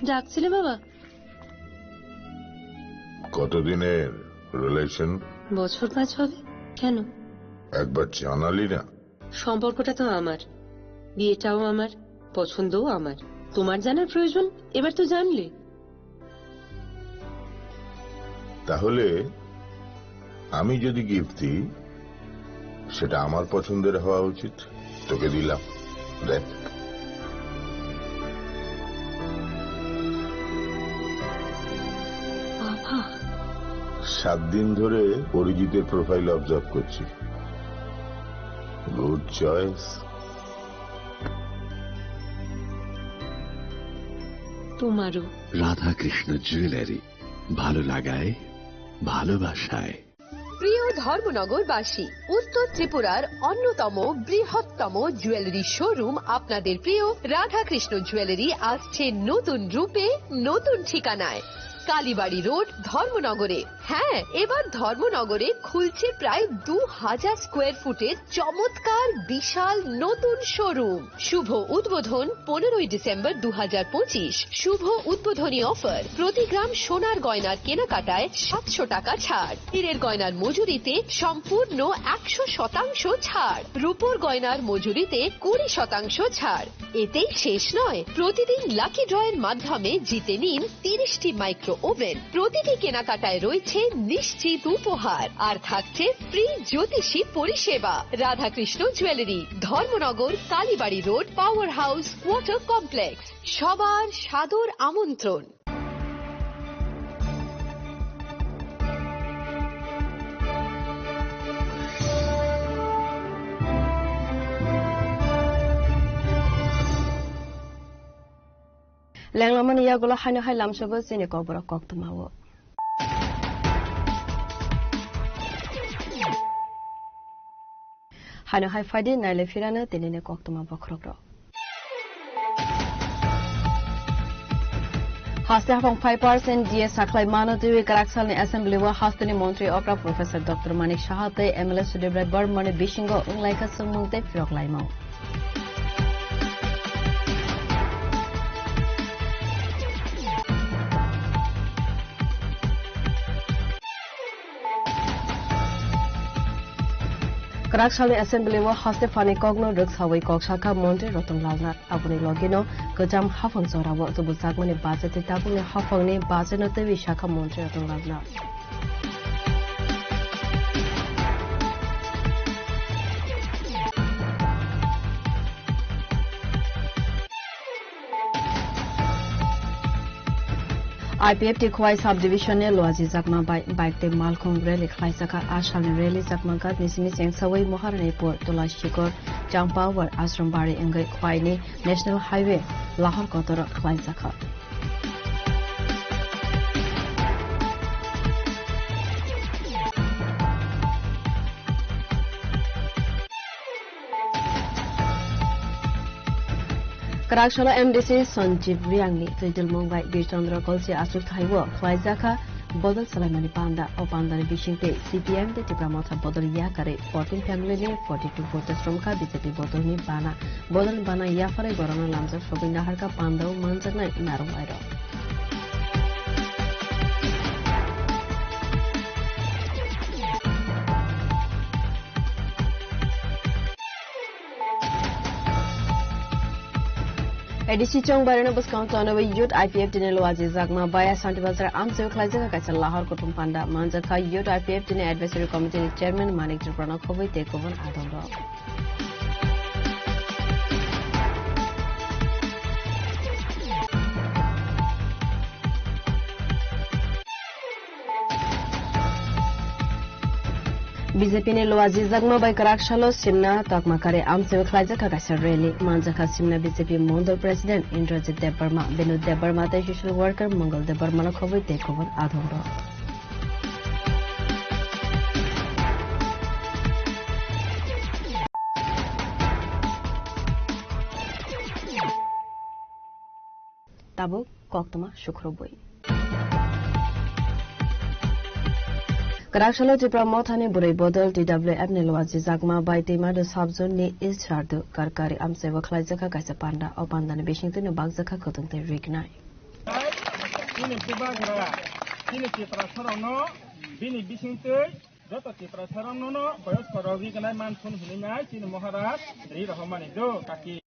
ডাকছিলে বাবা? কতদিনের রিলেশন? বছর 5 হবে। কেন? একবার জানালি না? সম্পর্কটা তো আমার, বিয়েটাও আমার, পছন্দও আমার। তোমার জানার প্রয়োজন? এবার তো জানলে। তাহলে আমি যদি গিফট দিই, সেটা আমার পছন্দের হওয়া উচিত। তোকে দিলাম, দেখ। বাবা, 7 দিন ধরে অরিজিতের প্রোফাইল অবজার্ভ করছি। Good choice. তোমারও। রাধাকৃষ্ণ জুয়েলারি, ভালো লাগায় ভালোবাসায়। প্রিয় ধর্মনগরবাসী, উত্তর ত্রিপুরার অন্যতম বৃহত্তম জুয়েলারি শোরুম আপনাদের প্রিয় রাধাকৃষ্ণ জুয়েলারি আসছে নতুন রূপে, নতুন ঠিকানায়। কালীবাড়ি রোড, ধর্মনগরে। হ্যাঁ, এবার ধর্মনগরে খুলছে প্রায় 2000 স্কোয়ার ফুটের চমৎকার বিশাল নতুন শোরুম। শুভ উদ্বোধন 15 ডিসেম্বর 2025। শুভ উদ্বোধনী অফার, প্রতি গ্রাম সোনার গয়নার কেনাকাটায় 700 টাকা ছাড়, হীরের গয়নার মজুরিতে সম্পূর্ণ 100% ছাড়, রূপোর গয়নার মজুরিতে 20% ছাড়। এতেই শেষ নয়, প্রতিদিন লাকি ড্রয়ের মাধ্যমে জিতে নিন 30টি মাইক্রো ওভেন। প্রতিটি কেনাকাটায় রয়েছে নিশ্চিত উপহার, আর থাকছে ফ্রি জ্যোতিষী পরিষেবা। Radhakrishna jewellery, Dharmanagar, Kalibari road, power house, water complex. সবার সাদর আমন্ত্রণ। লেংলামান ইয়াগুলো হাইনো হাই লামসবো চিনি কবর কক্তমাও। হাইনো হাই ফাইডি নাইলে ফিরানো তিনিনে কক্তমা বখরগ্র। হাস্তে হাফং 5% ডিএ সাকলাই মানো দুই কারাকসালনি অ্যাসেম্বলি ওয়া হাস্তেনি মন্ত্রী অকরা professor doctor Manik সাহাতে MLA সুদেবরায় বর্মনে বিশিঙ্গ উংলাইকা সুমুংতে ফিরকলাইমাও। Karakshali Assembly wa haste fani kogno ruksawai kokshaka Montre Rotong Lalnat abuni logino kejam hafang sora wa tu busagmani bajete tabuni hafangni bajeno tewi shaka Montre Rotong Lalnat. IPF ti khwai subdivision ne loaji zakma bike te malkhong rally khlai saka ashal ne rally zakma ka nisimi cheng sawai moharane por tolashikor changpawar ashram bari engai khwai ne national highway lahar kotor khlai saka Karakshalo MDC Sanjeev Riangni Twitil Mumbai Birchandra Kolsi Asuk Thaiwo Khlaizaka Bodol Salaimani Panda o Panda Bishingte CPM de Tipramotha Bodol Yakare 14 family ne 42 voters from ka BJP Bodol ni Bodol Bana Yafare Gorana Lamza Shobina Harka Panda o Manjana Narum Airo Edisi chong barana buskang tona wa youth IPF dine loaji zakma baya santi bazar amse khlaijaga kaisa lahar kutum panda manjaka youth IPF dine advisory committee chairman Manik Prana khoboi tekovan adonro BJP ne loaji zakma bai karakshalo simna takmakare amse khlaijaga kaisa rally manjaka simna BJP Mondal president Indrajit Debarma Binu Debarma ta social worker Mangal Debarma na khoboi tekovan adonro Tabo koktuma shukroboi Karakshalo Tripura Mothane Burai Bodal TWF ne loaji zakma bai tema do subzone ne is chardu karkari amse wakhlaijaka kaisa panda o panda ne beshingte ne bagjaka khotungte rignai Ini Tibagra ini Tripura Sarono bini bishingte joto Tripura Sarono no boyos korogi kanai mansun hulinai chini Maharaj ri rahmani do kaki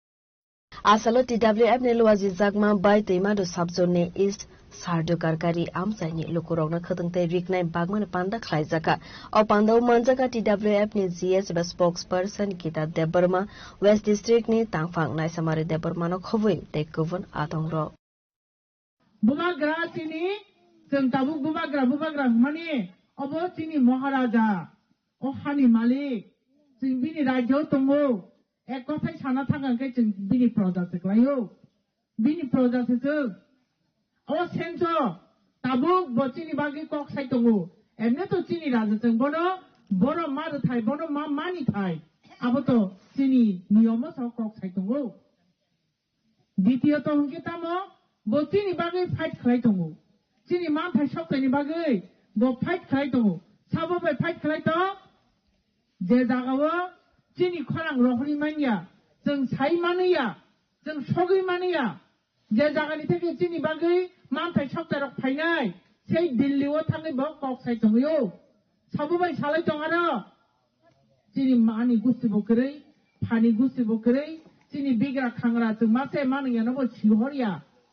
Asalo TWF ne loaji zakma bai tema do subzone ne is Sardo karkari amsani lukurogna khotungte rignai bagman panda khlaijaka o panda manjaka TWF ni GS spokesperson Kita Debarma West District ni Tangphang nai samari Debarma no khoboi tekovan atongro Bubagra chini jengtabu bubagra mani obo chini Maharaja o hani malik bini rajyo tongo ek kothai sana thangangke bini project klayo bini project Oh senso tabuk bocini bagi kok sai tongo emne to chini raja cheng bono mar thai bono ma mani thai abo to chini niyomo sa kok sai tongo দ্বিতীয় to hungke tamo bocini bagi fight khlai tongo chini ma thai sok ni bagi bo fight khlai tongo sabo bai fight khlai to je jagao chini khorang rohni mania jeng sai mania jeng sogui mania je jagani theke chini bagi Mantai choktarok painai sei Delhi-o thangai bo kok sai tongo sabubai salai tongaro chini mani gusti bokrei phani gusti bokrei chini bigra khangra chung mase mani no bo chihoriya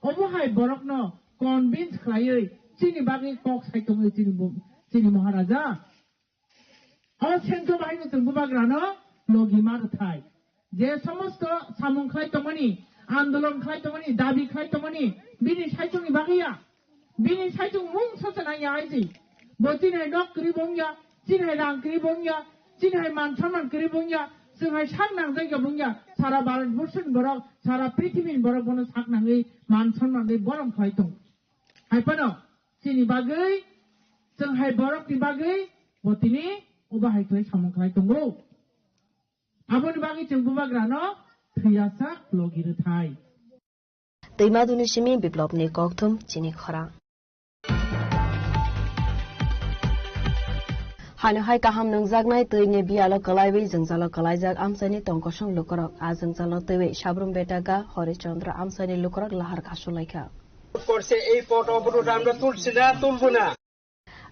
obohai borokno convince khlaioi chini bagi kok sai tongo chini Maharaja o sento bahino chung bubagrano logi mar thai je samosto samung khlai tongoni आंदोलन खाई तो money दाबी खाई तो money बिनी साइचुं नि बागिया बिनी साइचुं मुं ससना याइजि बोतिन है नौकरी बोंया चिन है रांकरी बोंया चिन है मान सम्मान करी बोंया जों है सांनां जायगा बोंया सारा भारत वर्षन बरक सारा पृथ्वीनि बरक बनो सांनांगै मान सम्मानै बरम खाई दं हायपनो चिनि बागै जों है बरक नि बागै बोतिनि ओबा हायथै सामं खाई दंगौ आबोनि बागै जों बुबाग्रानो Triasak logir thai. Tema dunishimi biplop ne kokthum chini khora. Hanu hai kaham nang zagnai tui ne bialo kalaiwi jengzalo kalaijak amsani tongkosong lukorok a jengzalo tui sabrum betaga Horichandra amsani lukorok lahar kasulaika. Korse ei pot obro ramra tulsina tulbuna.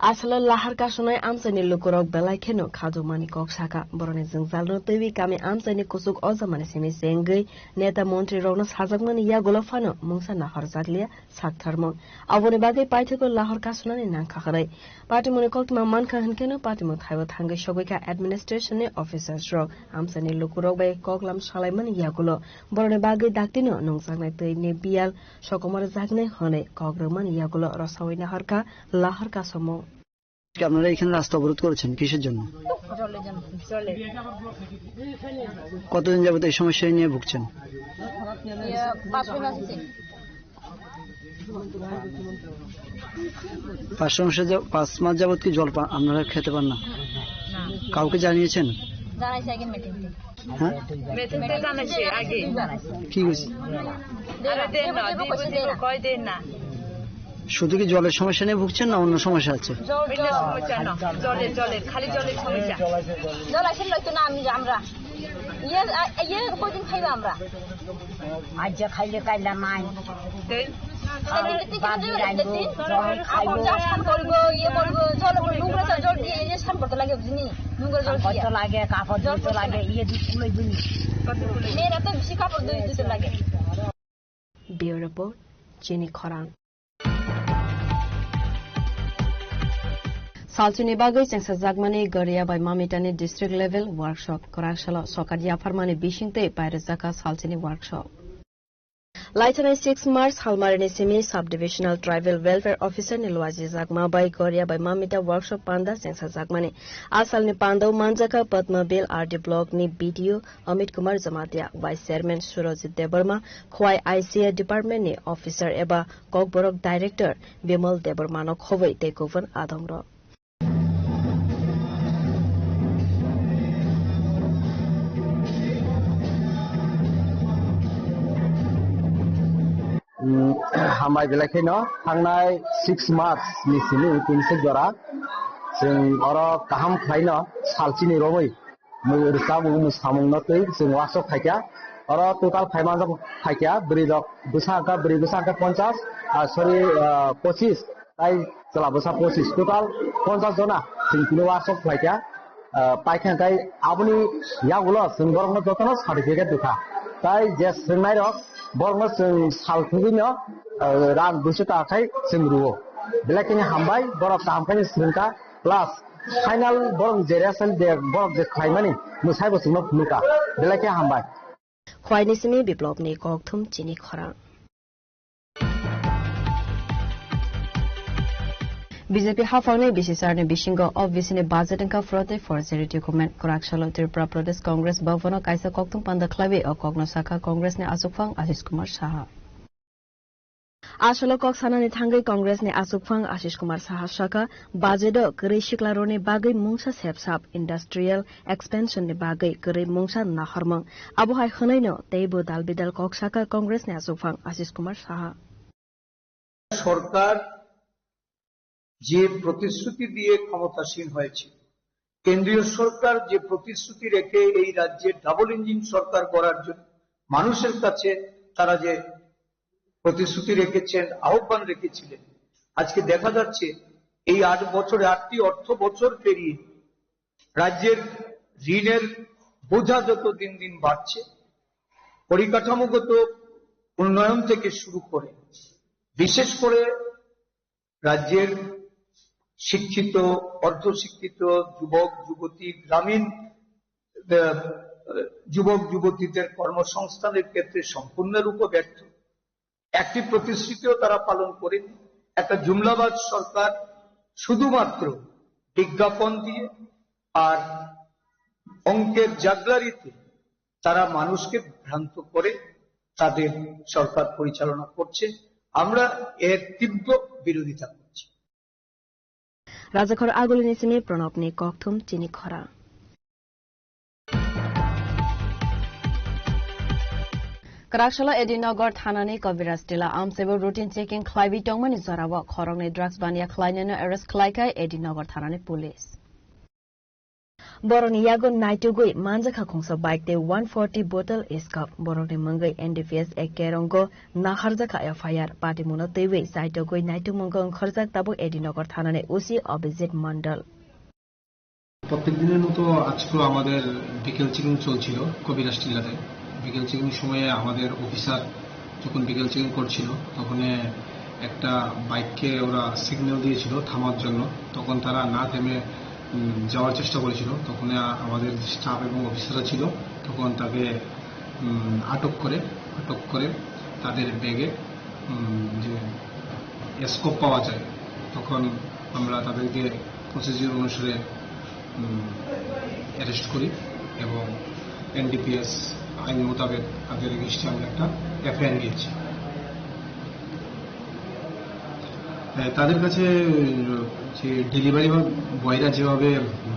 Asalo lahar kasunai amsani lukurok belai kheno khadumani koksaka borone jengzalno tewi kami amsani kusuk ozamani simi sengai neta montri rogno sajakmani ya golofano mungsa nahar jaglia saktharmo abone bagai paitheko lahar kasunani nangkhakhrai party mone koktma mankha hankeno party mo thaibo thangai sogoika administration ni officers ro amsani lukurok bai koklam salaimani yagulo borone bagai daktino nongsagnai teine bial sokomar jagne hone kogromani yagulo rosawai naharka lahar kasamo আপনারা এখানে রাস্তা অবরোধ করেছেন কিসের জন্য কতদিন যাবত এই সমস্যা নিয়ে ভুগছেন 5 মাস যাবত কি জল আপনারা খেতে পান না কাউকে জানিয়েছেন কি শুধু কি জলের সমস্যা নিয়ে ভুগছেন না অন্য সমস্যা আছে জলের খালি জলের সমস্যা জল আসলে লইতো না আমরা ইয়ে কদিন খাইবা আমরা আজ খাইলে কাইলা মাই লাগে কাপড় লাগে ইয়ে দুধ লাগে বেশি কাপড় দুধ লাগে Bureau Report, Jenny Khorang. Salchuni bagai sengsa jagmani Goria by Mamitani district level workshop Korakshala Sokadia Farmani Bishinte Pairazaka Salchuni workshop. Laitana 6 March Halmarini Simi Subdivisional Tribal Welfare Officer Nilwaji Zagma by Goria by Mamita Workshop Panda Sengsa Zagmani Asal ni Pando Manjaka Padma Bill RD Block ni BDO Amit Kumar Zamatia Vice Chairman Surajit Debarma Khwai ICA Department ni Officer Eba Kokborok Director Bimal Debarmano Khowai Takeover Adamro. Hamai belakino hangnai 6 March ni sini tinsik jora sing oro kaham khaino salchini romoi mu ursa mu samung no tei sing wasok khaikya oro total khaiman jab khaikya bridok busaka 50 sorry 25 tai chala busa 25 total 50 jona sing kilo wasok khaikya paikhan kai abuni yagulo sing borong jotono certificate dukha tai je singnai rok borong sing salthugino ran 200 টাকা খাই সিংরুও বেলাকিনি হামবাই বরফ কামখানি Singka plus final বরং জেরাসেল দে বরফ যে খাইমানি মুসাই বসিনো ফুলুকা বেলাকি হামবাই খয়নি Simi বিপ্লবনি kokthum Chini Khorang. BJP Hafangni Bishisarni Bishingo of Visini Bajatanka Frote for Charity Comment Korakshala Tripura Pradesh Congress Bhavana Kaisa Kokthum Panda Klavi or Kognosaka Congress ne Asukfang Ashish Kumar Saha. Ashalo Koksana ni Thangai Congress ne Asukfang Ashish Kumar Saha Shaka Bajedo Kuri Shiklarone Bagai Mungsa Sepsap Industrial Expansion ne Bagai Kuri Mungsa Naharmang Abuhai Khanaino Teibo Dalbidal Koksaka Congress ne Asukfang Ashish Kumar Saha. সরকার যে প্রতিশ্রুতি দিয়ে ক্ষমতাসীন হয়েছে কেন্দ্রীয় সরকার যে প্রতিশ্রুতি রেখে এই রাজ্যে ডাবল ইঞ্জিন সরকার করার জন্য মানুষের কাছে তারা যে প্রতিশ্রুতি রেখেছেন আহ্বান রেখেছিলেন আজকে দেখা যাচ্ছে এই 8 বছরে 8টি অর্থ বছর পেরিয়ে রাজ্যের ঋণের বোঝা যত দিন দিন বাড়ছে পরিকাঠামোগত উন্নয়ন থেকে শুরু করে বিশেষ করে রাজ্যের শিক্ষিত অর্ধশিক্ষিত যুবক যুবতী গ্রামীণ যুবক যুবতীদের কর্মসংস্থানের ক্ষেত্রে সম্পূর্ণরূপে ব্যর্থ একটি প্রতিশ্রুতিও তারা পালন করেনি একটা জুমলাবাজ সরকার শুধুমাত্র বিজ্ঞাপন দিয়ে আর অঙ্কের জাগলারিতে তারা মানুষকে ভ্রান্ত করে তাদের সরকার পরিচালনা করছে আমরা এর তীব্র বিরোধিতা করছি রাজাখর আগুলিনি Simi প্রণবনি kokthum Chini Khorang. Korakshala Edinagar Thanani Kaviraj Tila Amsebo routine checking Klaivi Tongmani Zarawa Khorongni drugs bania Klaineno arrest Klaikai Edinagar Thanani police. Boroni Yago Naitugui Manjaka Kongsa bike de 140 bottle iskap Boroni Mangai NDPS Ekerongo Naharjaka FIR Party Muno Tewe Saitogoi Naitu Mongong Kharzak Tabu Edinagar Thanane Usi Abhijit Mandal. প্রত্যেক দিনের মতো আজকেও আমাদের বিকেল checking চলছিল কবিরাজ টিলাতে বিকেল checking সময়ে আমাদের অফিসার যখন বিকেল চেকিং করছিল তখন একটা বাইককে ওরা সিগন্যাল দিয়েছিল থামার জন্য তখন তারা না থেমে যাওয়ার চেষ্টা করেছিল তখন আমাদের স্টাফ এবং অফিসাররা ছিল তখন তাকে আটক করে তাদের ব্যাগে যে স্কোপ পাওয়া যায় তখন আমরা তাদেরকে প্রসিডিউর অনুসারে অ্যারেস্ট করি এবং এনডিপিএস আইন মোতাবেক তাদের এগেইনস্টে আমরা একটা এফআইআর দিয়েছি তাদের কাছে যে ডেলিভারি বয়রা যেভাবে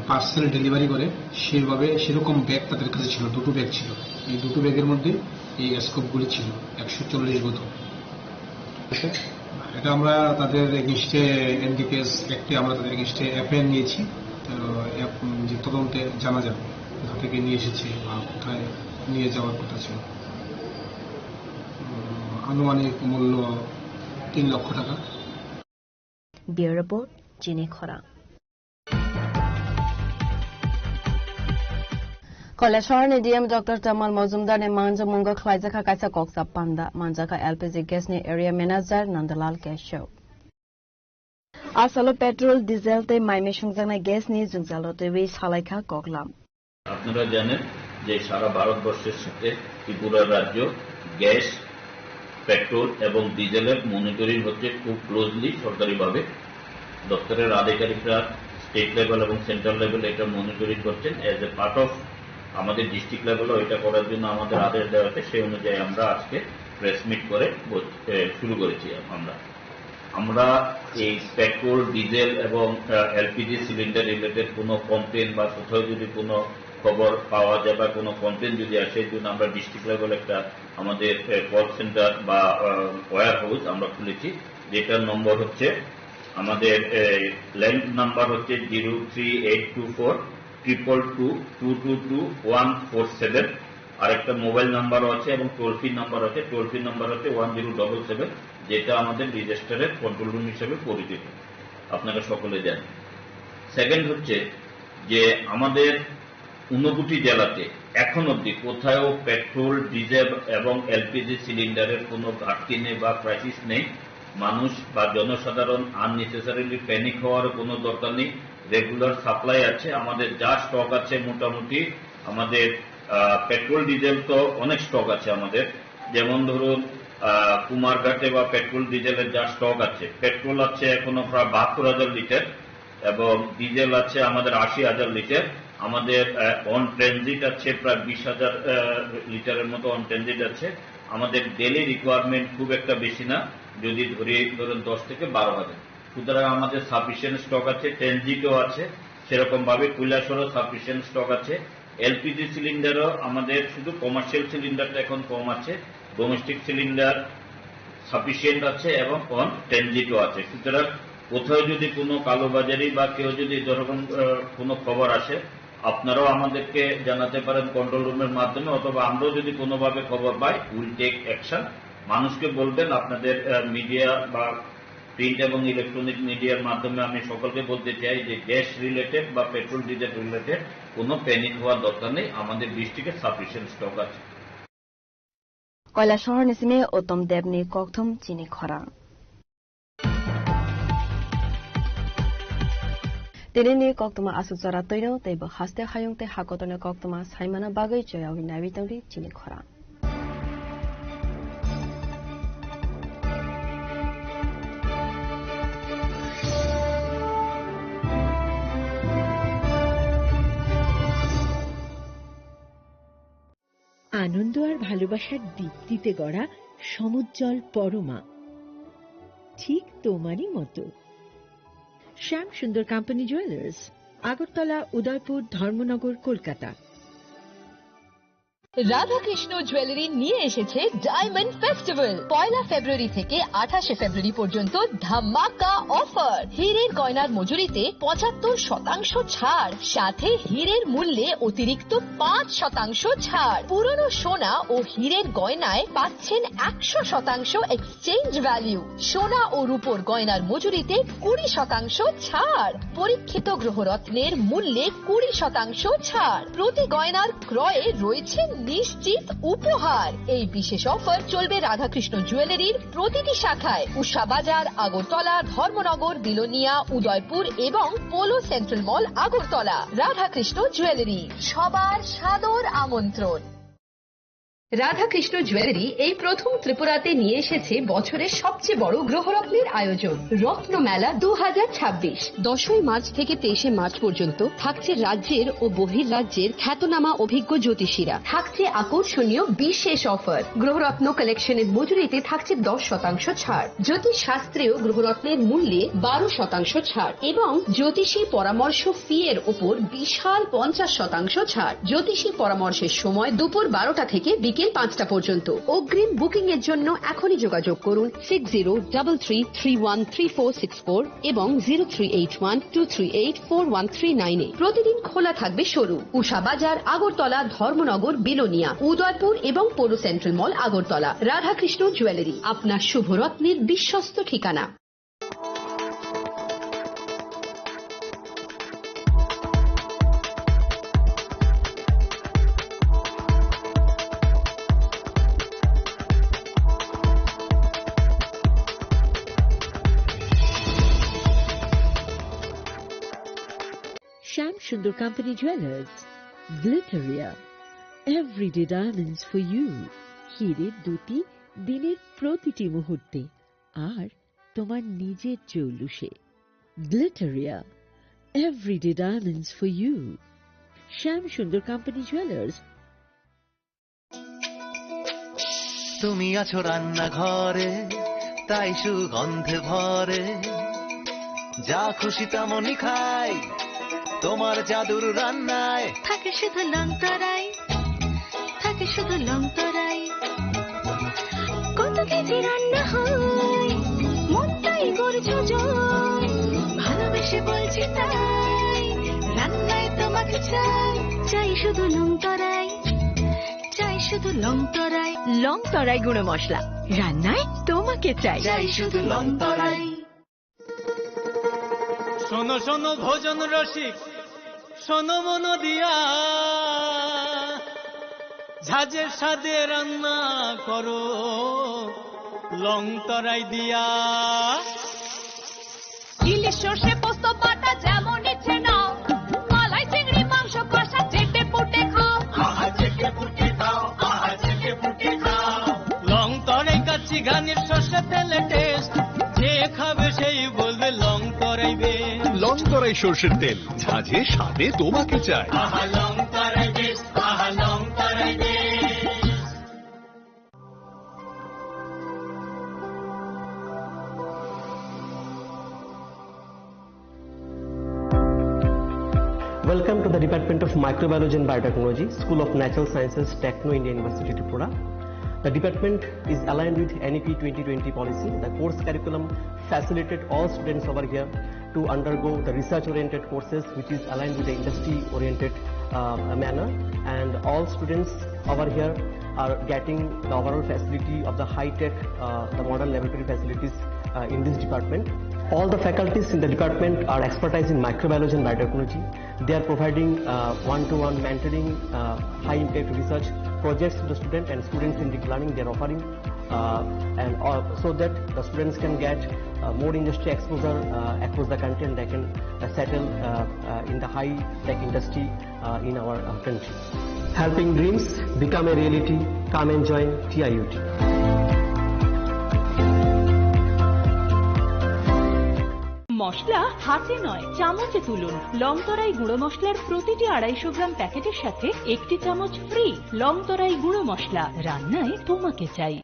পার্সেল ডেলিভারি করে সেরকম ব্যাগ তাদের কাছে ছিল দুটো ব্যাগ ছিল এই দুটো ব্যাগের মধ্যে এই স্কোপগুলি ছিল 140 বোতল এটা আমরা তাদের এগেইনস্টে এনডিপিএস অ্যাক্টে আমরা তাদের এগেইনস্টে এফআইআর নিয়েছি যে তদন্তে জানা যাবে কোথা থেকে নিয়ে এসেছে বা কোথায় নিয়ে যাওয়ার কথা ছিল আনুমানিক মূল্য 3 লক্ষ টাকা Bureau Report, Chini Khorang. Kolashorni DM Dr. Tamal Mozumdar ne manja munga khlaijaka kaisa koksa panda manjaka LPG gas ne area manager Nandalal Keshav. Asalo petrol diesel te maime sungjana gas ni jungjalo te wi salaikha koklam. আপনারা জানেন যে সারা ভারতবর্ষের সাথে ত্রিপুরা রাজ্য gas petrol এবং ডিজেলের monitoring হচ্ছে খুব ক্লোজলি সরকারিভাবে দপ্তরের আধিকারিকরা স্টেট লেভেল এবং সেন্ট্রাল লেভেল এটা মনিটরিং করছেন এজ এ পার্ট অফ আমাদের ডিস্ট্রিক্ট লেভেলও এটা করার জন্য আমাদের আদেশ দেওয়াতে সেই অনুযায়ী আমরা আজকে প্রেস মিট করে শুরু করেছি আমরা এই পেট্রোল ডিজেল এবং এলপিজি সিলিন্ডার রিলেটেড কোনো কমপ্লেন বা কোথাও যদি কোনো খবর পাওয়া যায় বা কোনো কমপ্লেন যদি আসে এই জন্য আমরা ডিস্ট্রিক্ট লেভেল একটা আমাদের কল সেন্টার বা ওয়্যার হাউস আমরা খুলেছি যেটার নম্বর হচ্ছে আমাদের ল্যান্ড নাম্বার হচ্ছে 0382422222147 আর একটা মোবাইল নাম্বারও আছে এবং টোল ফ্রি নাম্বার আছে টোল ফ্রি নাম্বার হচ্ছে 1077 যেটা আমাদের রেজিস্টারের কন্ট্রোল রুম হিসেবে পরিচিত আপনারা সকলে জানেন সেকেন্ড হচ্ছে যে আমাদের 59 জেলাতে এখন অবধি কোথাও পেট্রোল ডিজেল এবং এলপিজি সিলিন্ডারের কোনো ঘাটতি নেই বা ক্রাইসিস নেই মানুষ বা জনসাধারণ আননেসেসারিলি প্যানিক হওয়ার কোনো দরকার নেই রেগুলার সাপ্লাই আছে আমাদের যা স্টক আছে মোটামুটি আমাদের পেট্রোল ডিজেল তো অনেক স্টক আছে আমাদের যেমন ধরুন কুমারঘাটে বা পেট্রোল ডিজেলের যা স্টক আছে পেট্রোল আছে এখনো প্রায় 72,000 লিটার এবং ডিজেল আছে আমাদের 80,000 লিটার আমাদের অন ট্রানজিট আছে প্রায় 20,000 লিটারের মতো অন ট্রানজিট আছে আমাদের ডেইলি রিকোয়ারমেন্ট খুব একটা বেশি না যদি ধরুন 10 থেকে 12,000 সুতরাং আমাদের সাফিসিয়েন্ট স্টক আছে ট্রানজিটও আছে সেরকম ভাবে কৈলাসরও সাফিসিয়েন্ট স্টক আছে এলপিজি সিলিন্ডারও আমাদের শুধু কমার্শিয়াল সিলিন্ডারটা এখন কম আছে ডোমেস্টিক সিলিন্ডার সাফিসিয়েন্ট আছে এবং অন ট্রানজিটও আছে সুতরাং কোথাও যদি কোনো কালোবাজারি বা কেউ যদি ধরুন কোনো খবর আসে আপনারাও আমাদেরকে জানাতে পারেন কন্ট্রোল রুমের মাধ্যমে অথবা আমরাও যদি কোনোভাবে খবর পাই উইল টেক অ্যাকশন মানুষকে বলবেন আপনাদের মিডিয়া বা প্রিন্ট এবং ইলেকট্রনিক মিডিয়ার মাধ্যমে আমি সকলকে বলতে চাই যে গ্যাস রিলেটেড বা পেট্রোল ডিজেল রিলেটেড কোনো প্যানিক হওয়ার দরকার নেই আমাদের ডিস্ট্রিক্টে সাফিসিয়েন্ট স্টক আছে কৈলাসহর নিসিমে উত্তম দেবনি ককথম চিনি খরা Tenene koktoma asukjara toino teibo haste hayungte hakotone koktoma saimana bagai choyawi nabi tangri chini khora. আনন্দ আর ভালোবাসার দীপ্তিতে গড়া সমুজ্জ্বল পরমা ঠিক তোমারই মতো শ্যাম সুন্দর company jewellers Agartala Udaipur Dharmanagar Kolkata Radhakrishna jewellery নিয়ে এসেছে ডায়মন্ড ফেস্টিভ্যাল 1 ফেব্রুয়ারি থেকে 28 ফেব্রুয়ারি পর্যন্ত ধামাকা অফার হীরের গয়নার মজুরিতে 75% ছাড় সাথে হীরের মূল্যে অতিরিক্ত 5% ছাড় পুরনো সোনা ও হীরের গয়নায় পাচ্ছেন 100% এক্সচেঞ্জ ভ্যালু সোনা ও রূপোর গয়নার মজুরিতে 20% ছাড় পরীক্ষিত গ্রহরত্নের মূল্যে 20% ছাড় প্রতি গয়নার ক্রয়ে রয়েছে নিশ্চিত উপহার এই বিশেষ অফার চলবে রাধাকৃষ্ণ জুয়েলারির প্রতিটি শাখায় উষা বাজার আগরতলা ধর্মনগর বিলোনিয়া উদয়পুর এবং পোলো সেন্ট্রাল মল আগরতলা রাধাকৃষ্ণ জুয়েলারি সবার সাদর আমন্ত্রণ রাধাকৃষ্ণ জুয়েলারি এই প্রথম ত্রিপুরাতে নিয়ে এসেছে বছরের সবচেয়ে বড় গ্রহরত্নের আয়োজন রত্ন মেলা 2026 10 মার্চ থেকে 23 মার্চ পর্যন্ত থাকছে রাজ্যের ও বহির্রাজ্যের খ্যাতনামা অভিজ্ঞ জ্যোতিষীরা থাকছে আকর্ষণীয় বিশেষ অফার গ্রহরত্ন কালেকশনের মজুরিতে থাকছে 10% ছাড় জ্যোতিষ শাস্ত্রীয় গ্রহরত্নের মূল্যে 12% ছাড় এবং জ্যোতিষী পরামর্শ ফি এর উপর বিশাল 50% ছাড় জ্যোতিষী পরামর্শের সময় দুপুর 12টা থেকে বিকেল 5টা পর্যন্ত অগ্রিম বুকিং এর জন্য এখনই যোগাযোগ করুন 6033313464 এবং 038123841339 প্রতিদিন খোলা থাকবে শোরুম উষা বাজার আগরতলা ধর্মনগর বিলোনিয়া উদয়পুর এবং পৌর সেন্ট্রাল মল আগরতলা রাধাকৃষ্ণ জুয়েলারি আপনার শুভরত্নের বিশ্বস্ত ঠিকানা Sundar Company Jewelers, Glitteria, everyday diamonds for you. হীরের দুটি দিনের প্রতিটি মুহূর্তে আর তোমার নিজের জৌলুসে। Glitteria, everyday diamonds for you. Shyam Sundar Company Jewelers. তুমি আছো রান্নাঘরে, তাই সুগন্ধে ভরে, যা খুশি তেমনই খাই তোমার জাদুর রান্নায়। থাকে শুধু লংতরাই, থাকে শুধু লংতরাই, কত কেজি রান্না হয় মনটাই করছো জয়, ভালোবেসে বলছি তাই রান্নায় তোমাকে চাই, চাই শুধু লংতরাই, চাই শুধু লংতরাই, লংতরাই গুঁড়ো মশলা, রান্নায় তোমাকে চাই, চাই শুধু লংতরাই। শোনো শোনো ভোজন রসিক, শোনো মন দিয়া, ঝাঁঝের স্বাদে রান্না করো লংতরাই দিয়া। ইলিশ সর্ষে পোস্ত বাটা যেমন ইচ্ছে নাও, মালাই চিংড়ি মাংস কষা চেটে পুটে খাও, চেটে পুটে খাও, চেটে পুটে খাও। লংতরাই কাচ্চি ঘানির সর্ষে তেলে টেস্ট, যে খাবে সেই বলবে লংতরাই বেশ। লংতরাই সর্ষের তেল, ঝাঁঝে স্বাদে তোমাকে চাই। আহা লংতরাই বেশ, আহা লংতরাই বেশ। Welcome to the Department of Microbiology and Biotechnology, School of Natural Sciences, Techno India University, Tripura. The department is aligned with NEP 2020 policy. The course curriculum facilitated all students over here to undergo the research-oriented courses, which is aligned with the industry-oriented manner. And all students over here are getting the overall facility of the high-tech, the modern laboratory facilities in this department. All the faculties in the department are expertise in microbiology and biotechnology. They are providing one-to-one mentoring, high-impact research projects to the student and students in deep learning. They are offering so that the students can get more industry exposure across the country, and they can settle in the high-tech industry in our country. Helping dreams become a reality. Come and join TIUT. মশলা হাতে নয় চামচে তুলুন। লংতরাই গুঁড়ো মশলার প্রতিটি 250 গ্রাম প্যাকেটের সাথে 1টি চামচ ফ্রি। লংতরাই গুঁড়ো মশলা, রান্নায় তোমাকে চাই।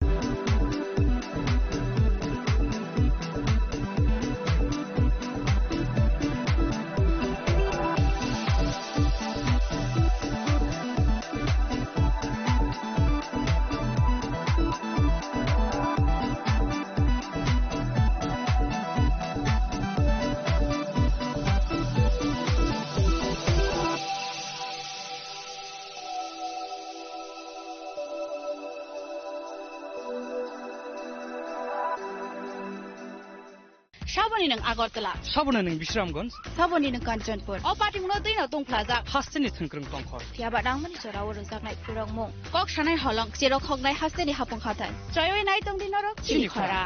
Saboni ng Agartala. Saboni ng Bisramganj. Saboni ng Kanchanpur. O pati mo din na tong plaza. Hasteni thungkrung tongkhor. Tiaba dang mani sora warung sak nai purong mo. Kok shanai holong siro khok nai hasteni hapong khatan. Choyoi nai tong din norok chini khora.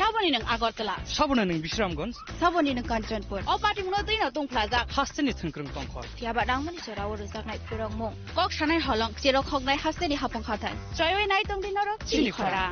Saboni ng Agartala. Saboni ng Bisramganj. Saboni ng Kanchanpur. O pati mo din na tong plaza. Hasteni thungkrung tongkhor. Tiaba dang mani sora warung sak nai purong mo. Kok shanai holong siro khok nai hasteni hapong khatan. Choyoi nai tong din norok chini khora.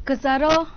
Kesaro